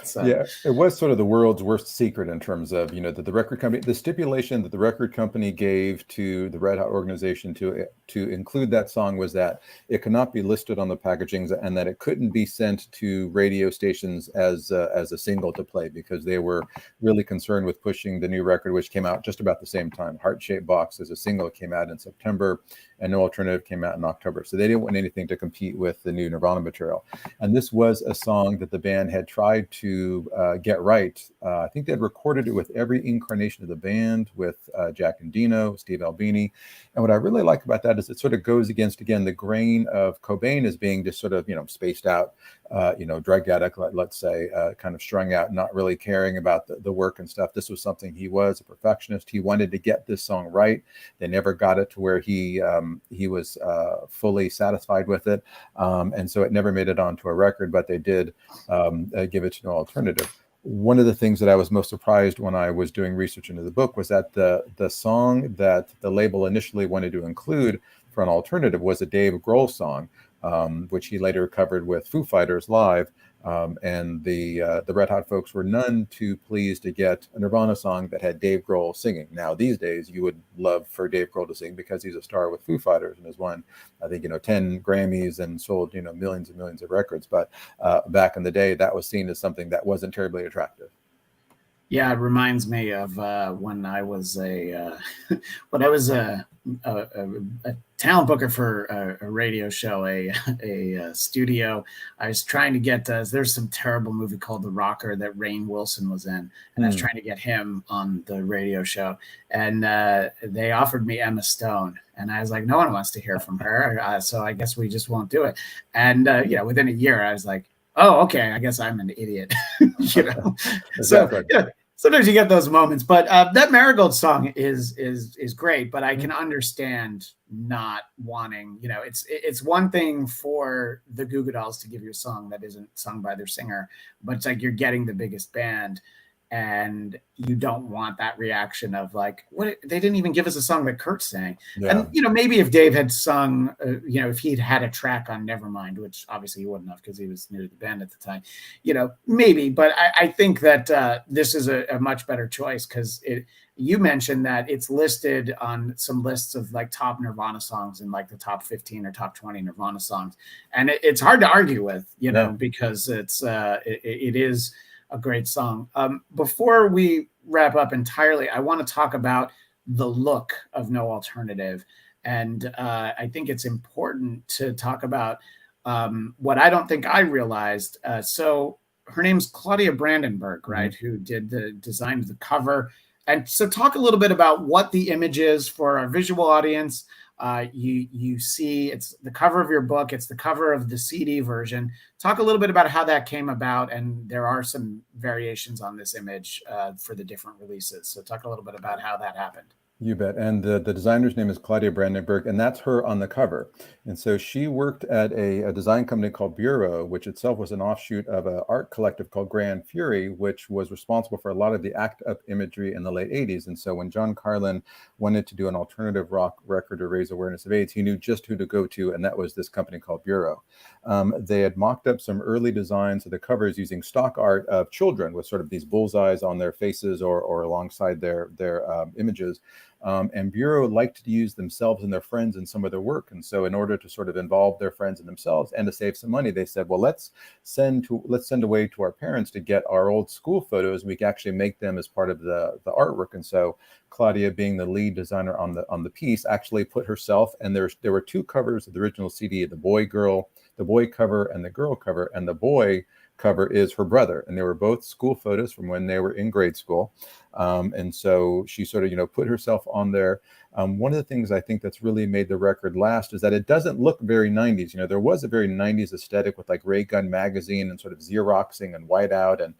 So. Yeah, it was sort of the world's worst secret in terms of, that the record company, the stipulation that the record company gave to the Red Hot organization to include that song was that it could not be listed on the packagings and that it couldn't be sent to radio stations as a single to play, because they were really concerned with pushing the new record, which came out just about the same time. Heart-Shaped Box as a single came out in September, and No Alternative came out in October. So they didn't want anything to compete with the new Nirvana material. And this was a song that the band had tried to get right. I think they had recorded it with every incarnation of the band, with Jack Endino, Steve Albini. And what I really like about that is it sort of goes against, again, the grain of Cobain as being just sort of, spaced out, drug addict, let's say, kind of strung out, not really caring about the work and stuff. This was something he was a perfectionist. He wanted to get this song right. They never got it to where he was fully satisfied with it. And so it never made it onto a record, but they did give it to No Alternative. One of the things that I was most surprised when I was doing research into the book was that the song that the label initially wanted to include for an alternative was a Dave Grohl song, which he later covered with Foo Fighters live. And the Red Hot folks were none too pleased to get a Nirvana song that had Dave Grohl singing. Now, these days, you would love for Dave Grohl to sing because he's a star with Foo Fighters and has won, I think, 10 Grammys and sold, millions and millions of records. But back in the day, that was seen as something that wasn't terribly attractive. Yeah, it reminds me of when I was a talent booker for a radio show, a studio. I was trying to get there's some terrible movie called The Rocker that Rainn Wilson was in, and I was trying to get him on the radio show, and they offered me Emma Stone, and I was like, no one wants to hear from her, so I guess we just won't do it. And within a year, I was like, oh, okay, I guess I'm an idiot. Exactly. So sometimes you get those moments, but that Marigold song is great, but I can understand not wanting, it's one thing for the Goo Goo Dolls to give you a song that isn't sung by their singer, but it's like you're getting the biggest band and you don't want that reaction of like, what, they didn't even give us a song that Kurt sang. Yeah. And, maybe if Dave had sung, if he'd had a track on Nevermind, which obviously he wouldn't have because he was new to the band at the time, maybe, but I think that this is a much better choice because you mentioned that it's listed on some lists of like top Nirvana songs and like the top 15 or top 20 Nirvana songs. And it's hard to argue with, because it is a great song. Before we wrap up entirely, I want to talk about the look of No Alternative. And I think it's important to talk about what I don't think I realized. So her name's Claudia Brandenburg, right? Mm-hmm. Who did the design of the cover. And so talk a little bit about what the image is for our visual audience. You see it's the cover of your book. It's the cover of the CD version. Talk a little bit about how that came about. And there are some variations on this image for the different releases. So talk a little bit about how that happened. You bet. And the designer's name is Claudia Brandenburg, and that's her on the cover. And so she worked at a design company called Bureau, which itself was an offshoot of an art collective called Grand Fury, which was responsible for a lot of the ACT UP imagery in the late 80s. And so when John Carlin wanted to do an alternative rock record to raise awareness of AIDS, he knew just who to go to, and that was this company called Bureau. They had mocked up some early designs of the covers using stock art of children with sort of these bullseyes on their faces or alongside their images. And Bureau liked to use themselves and their friends in some of their work. And so in order to sort of involve their friends and themselves and to save some money, they said, well, let's send a way to our parents to get our old school photos. We can actually make them as part of the artwork. And so Claudia, being the lead designer on the piece, actually put herself, and there were two covers of the original CD, the boy cover and the girl cover, and the boy cover is her brother, and they were both school photos from when they were in grade school. And so she sort of, put herself on there. One of the things I think that's really made the record last is that it doesn't look very 90s. There was a very 90s aesthetic with like Ray Gun magazine and sort of Xeroxing and whiteout and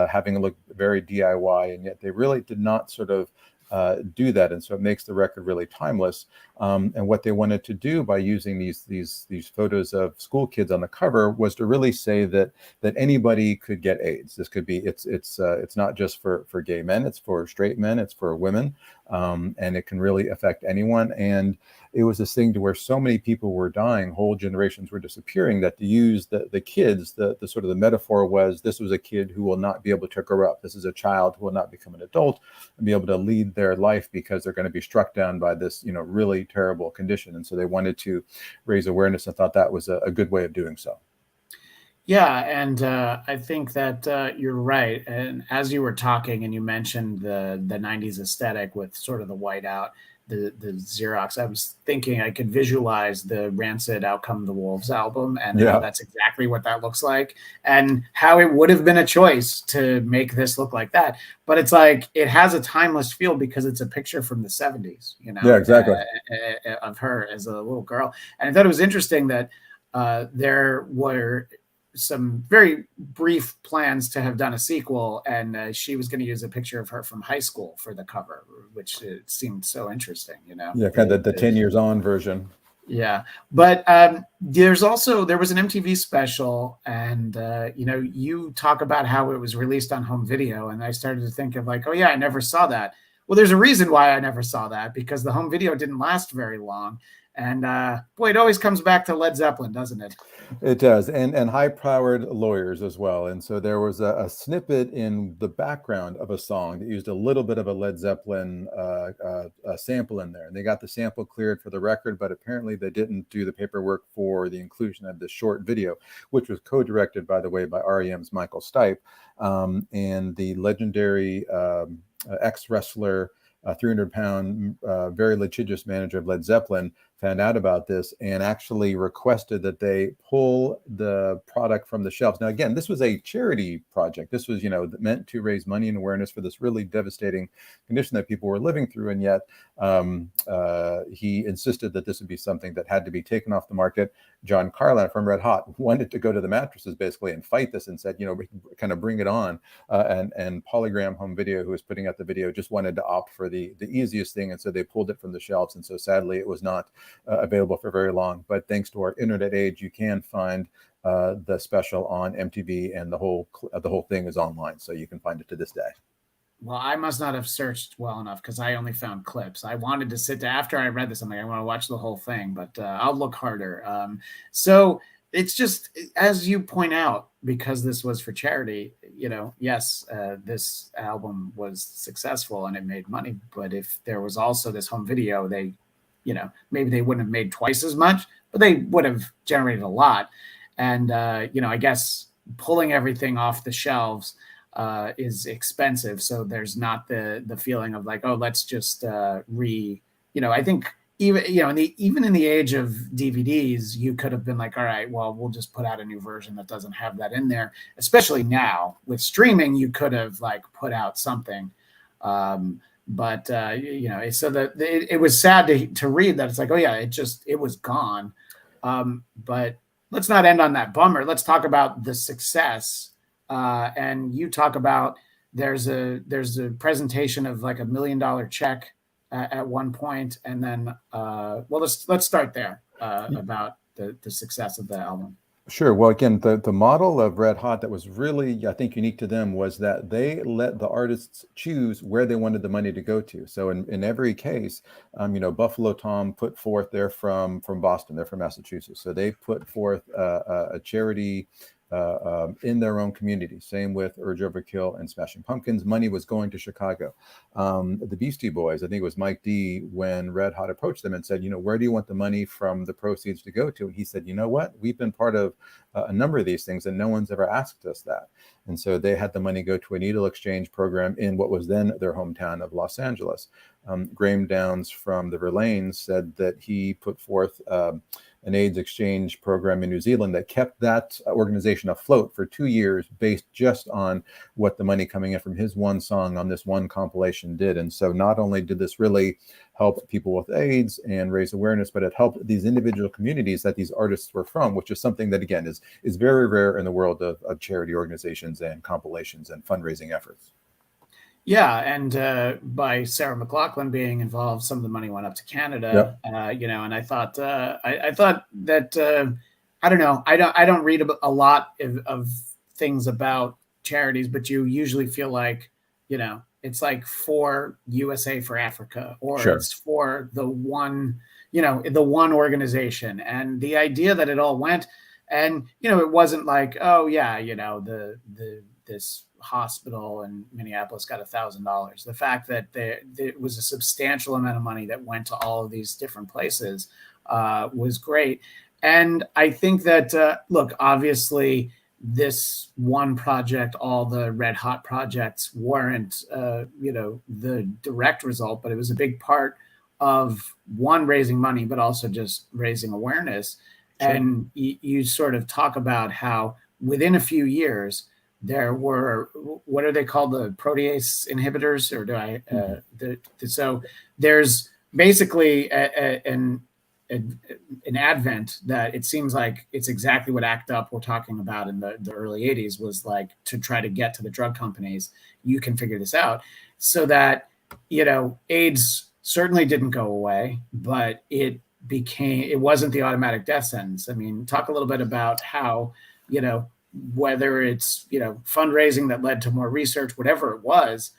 having it look very DIY, and yet they really did not sort of do that, and so it makes the record really timeless. And what they wanted to do by using these photos of school kids on the cover was to really say that anybody could get AIDS. This could be it's not just for gay men, it's for straight men, it's for women, and it can really affect anyone. And it was this thing to where so many people were dying, whole generations were disappearing, that to use the kids, the sort of the metaphor was, this was a kid who will not be able to grow up. This is a child who will not become an adult and be able to lead their life because they're going to be struck down by this, really terrible condition. And so they wanted to raise awareness and thought that was a good way of doing so. Yeah, and I think that you're right. And as you were talking, and you mentioned the '90s aesthetic with sort of the whiteout, the Xerox, I was thinking I could visualize the Rancid "Out Come the Wolves" album, and how that's exactly what that looks like, and how it would have been a choice to make this look like that. But it's like it has a timeless feel because it's a picture from the '70s, Yeah, exactly. of her as a little girl. And I thought it was interesting that there were some very brief plans to have done a sequel, and she was going to use a picture of her from high school for the cover, which it seemed so interesting. Yeah, kind of the 10 years on version. Yeah, but there was an MTV special, and you talk about how it was released on home video, and I started to think of like, oh yeah, I never saw that. Well, there's a reason why I never saw that, because the home video didn't last very long. And boy, it always comes back to Led Zeppelin, doesn't it? It does, and high-powered lawyers as well. And so there was a snippet in the background of a song that used a little bit of a Led Zeppelin sample in there, and they got the sample cleared for the record, but apparently they didn't do the paperwork for the inclusion of the short video, which was co-directed, by the way, by REM's Michael Stipe, and the legendary ex-wrestler, 300-pound, very litigious manager of Led Zeppelin, found out about this and actually requested that they pull the product from the shelves. Now, again, this was a charity project. This was, meant to raise money and awareness for this really devastating condition that people were living through. And yet he insisted that this would be something that had to be taken off the market. John Carlin from Red Hot wanted to go to the mattresses basically and fight this and said, kind of bring it on. And Polygram Home Video, who was putting out the video, just wanted to opt for the easiest thing. And so they pulled it from the shelves. And so sadly, it was not available for very long. But thanks to our internet age, you can find the special on MTV, and the whole thing is online. So you can find it to this day. Well, I must not have searched well enough, because I only found clips. I wanted to sit down after I read this. I'm like, I want to watch the whole thing, but I'll look harder. So it's just, as you point out, because this was for charity, yes, this album was successful and it made money. But if there was also this home video, they, maybe they wouldn't have made twice as much, but they would have generated a lot. And, I guess pulling everything off the shelves is expensive. So there's not the feeling of like, oh, let's just I think even in the age of DVDs, you could have been like, all right, well, we'll just put out a new version that doesn't have that in there. Especially now with streaming, you could have like put out something. But so that it was sad to read that. It's like, oh yeah, it was gone. But let's not end on that bummer. Let's talk about the success. And you talk about there's a presentation of like $1 million check at one point, and then well, let's start there about the success of the album. Sure. Well, again, the model of Red Hot that was really, I think, unique to them was that they let the artists choose where they wanted the money to go to. So in every case, Buffalo Tom put forth, they're from Boston, they're from Massachusetts. So they put forth a charity in their own community. Same with Urge Overkill and Smashing Pumpkins. Money was going to Chicago. The Beastie Boys, I think it was Mike D, when Red Hot approached them and said, where do you want the money from the proceeds to go to? And he said, you know what? We've been part of a number of these things and no one's ever asked us that. And so they had the money go to a needle exchange program in what was then their hometown of Los Angeles. Graham Downs from the Verlaines said that he put forth an AIDS exchange program in New Zealand that kept that organization afloat for 2 years based just on what the money coming in from his one song on this one compilation did. And so not only did this really help people with AIDS and raise awareness, but it helped these individual communities that these artists were from, which is something that, again, is very rare in the world of charity organizations and compilations and fundraising efforts. Yeah, and by Sarah McLachlan being involved, some of the money went up to Canada. Yep. And I thought I thought that I don't know. I don't read a lot of things about charities, but you usually feel like it's like for USA for Africa, or Sure. It's for the one organization, and the idea that it all went, and it wasn't like, oh yeah, this hospital in Minneapolis got $1,000. The fact that it was a substantial amount of money that went to all of these different places was great. And I think that, look, obviously this one project, all the Red Hot projects weren't, the direct result, but it was a big part of one, raising money, but also just raising awareness. Sure. And you sort of talk about how within a few years, there were, what are they called, the protease inhibitors, or do I? So there's basically an advent that it seems like it's exactly what ACT UP we're talking about in the early 80s was like, to try to get to the drug companies. You can figure this out, so that AIDS certainly didn't go away, but it wasn't the automatic death sentence. I mean, talk a little bit about how whether it's fundraising that led to more research, whatever it was,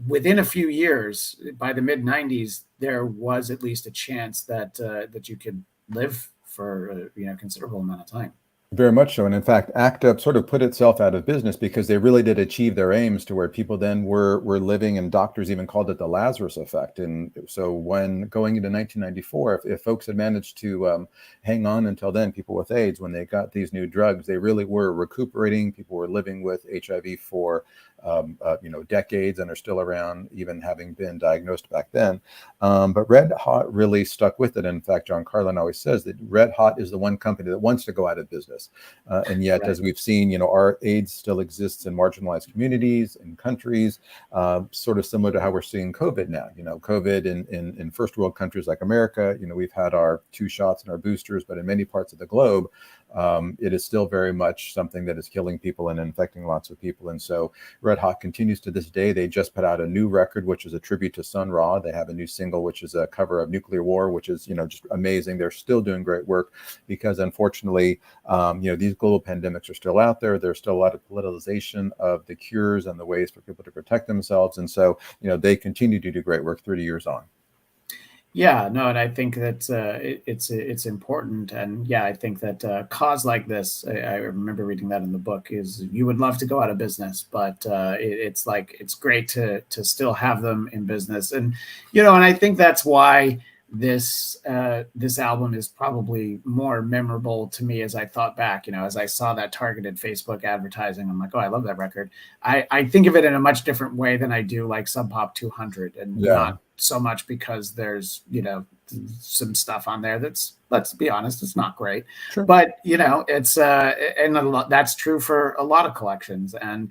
within a few years, by the mid 90s, there was at least a chance that you could live for a considerable amount of time. Very much so. And in fact, ACT UP sort of put itself out of business because they really did achieve their aims, to where people then were living, and doctors even called it the Lazarus effect. And so when going into 1994, if folks had managed to hang on until then, people with AIDS, when they got these new drugs, they really were recuperating. People were living with HIV for decades and are still around, even having been diagnosed back then. But Red Hot really stuck with it. In fact, John Carlin always says that Red Hot is the one company that wants to go out of business. And yet, right, as we've seen, our AIDS still exists in marginalized communities and countries, sort of similar to how we're seeing COVID now. COVID in first world countries like America, we've had our 2 shots and our boosters, but in many parts of the globe, it is still very much something that is killing people and infecting lots of people. And so Red Hot continues to this day. They just put out a new record, which is a tribute to Sun Ra. They have a new single, which is a cover of Nuclear War, which is, just amazing. They're still doing great work because, unfortunately, these global pandemics are still out there. There's still a lot of politicization of the cures and the ways for people to protect themselves. And so, they continue to do great work 30 years on. Yeah, no, and I think that it's important, and yeah, I think that a cause like this, I remember reading that in the book, is you would love to go out of business, but it's great to still have them in business, and and I think that's why this album is probably more memorable to me as I thought back. As I saw that targeted Facebook advertising, I'm like, oh, I love that record. I think of it in a much different way than I do like Sub Pop 200, and not so much because there's some stuff on there that's, let's be honest, it's not great. Sure. But it's and that's true for a lot of collections. And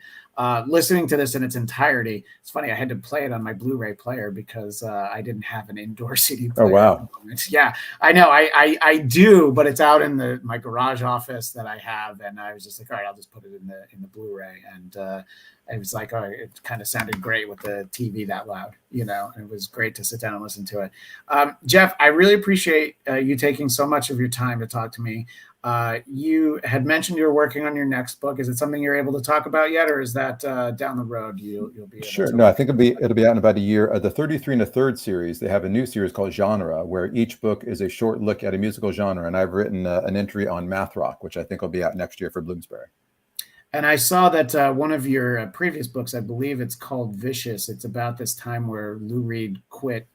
listening to this in its entirety. It's funny, I had to play it on my Blu-ray player because I didn't have an indoor CD player. Oh, wow. At the moment. Yeah, I know. I do, but it's out in my garage office that I have, and I was just like, all right, I'll just put it in the Blu-ray, and it was like, oh, it kind of sounded great with the TV that loud, and it was great to sit down and listen to it. Jeff, I really appreciate you taking so much of your time to talk to me. You had mentioned you're working on your next book. Is it something you're able to talk about yet, or is that down the road you'll be able Sure. to? No, I think it'll be out in about a year. The 33 and a third series, they have a new series called Genre, where each book is a short look at a musical genre. And I've written an entry on math rock, which I think will be out next year for Bloomsbury. And I saw that one of your previous books, I believe it's called Vicious. It's about this time where Lou Reed quit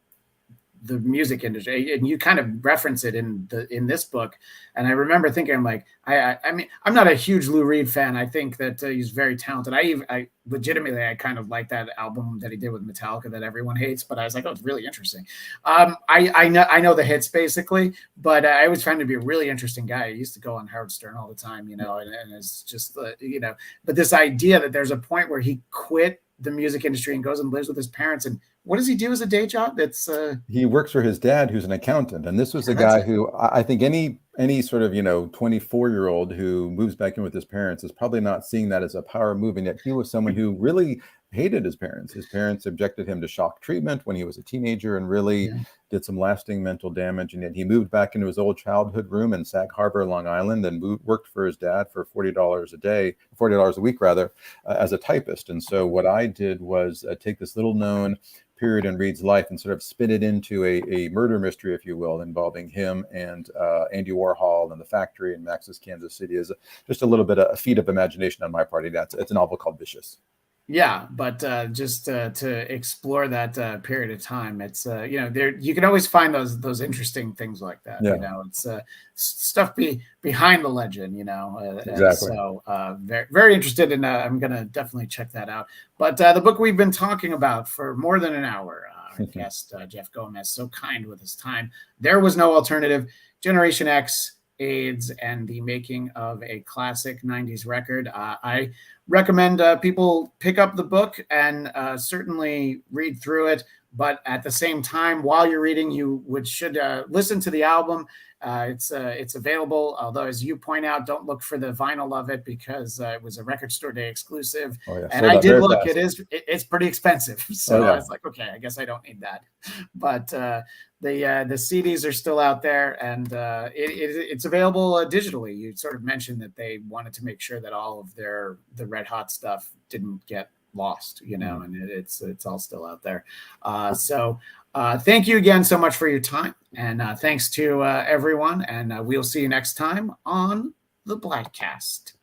the music industry, and you kind of reference it in this book. And I remember thinking, I'm like, I mean, I'm not a huge Lou Reed fan. I think that he's very talented. I legitimately, I kind of like that album that he did with Metallica that everyone hates, but I was like, oh, it's really interesting. I know the hits basically, but I always found him to be a really interesting guy. He used to go on Howard Stern all the time, and it's just, but this idea that there's a point where he quit the music industry and goes and lives with his parents. And what does he do as a day job? That's he works for his dad, who's an accountant, and this was a guy who I think any sort of 24-year-old who moves back in with his parents is probably not seeing that as a power move. And yet he was someone who really hated his parents. His parents subjected him to shock treatment when he was a teenager and really did some lasting mental damage. And yet he moved back into his old childhood room in Sag Harbor, Long Island, and worked for his dad for $40 a week rather, as a typist. And so what I did was take this little known period in Reed's life and sort of spin it into a murder mystery, if you will, involving him and Andy Warhol and the factory in Max's Kansas City. Is just a little bit of a feat of imagination on my part. It's a novel called Vicious. Yeah, but just to explore that period of time, it's there you can always find those interesting things like that. Yeah. It's stuff behind the legend. Exactly. So very very interested in. I'm gonna definitely check that out. But the book we've been talking about for more than an hour. Our guest Jeff Gomez, so kind with his time. There Was No Alternative. Generation X, AIDS, and the making of a classic 90s record. I recommend people pick up the book and certainly read through it. But at the same time, while you're reading, you should listen to the album. It's available, although as you point out, don't look for the vinyl of it because it was a Record Store Day exclusive. Oh, yeah. And I did look; it's pretty expensive. So I was like, okay, I guess I don't need that. But the CDs are still out there, and it's available digitally. You sort of mentioned that they wanted to make sure that all of the Red Hot stuff didn't get lost, and it's all still out there. So thank you again so much for your time, and thanks to everyone, and we'll see you next time on the Bladtcast.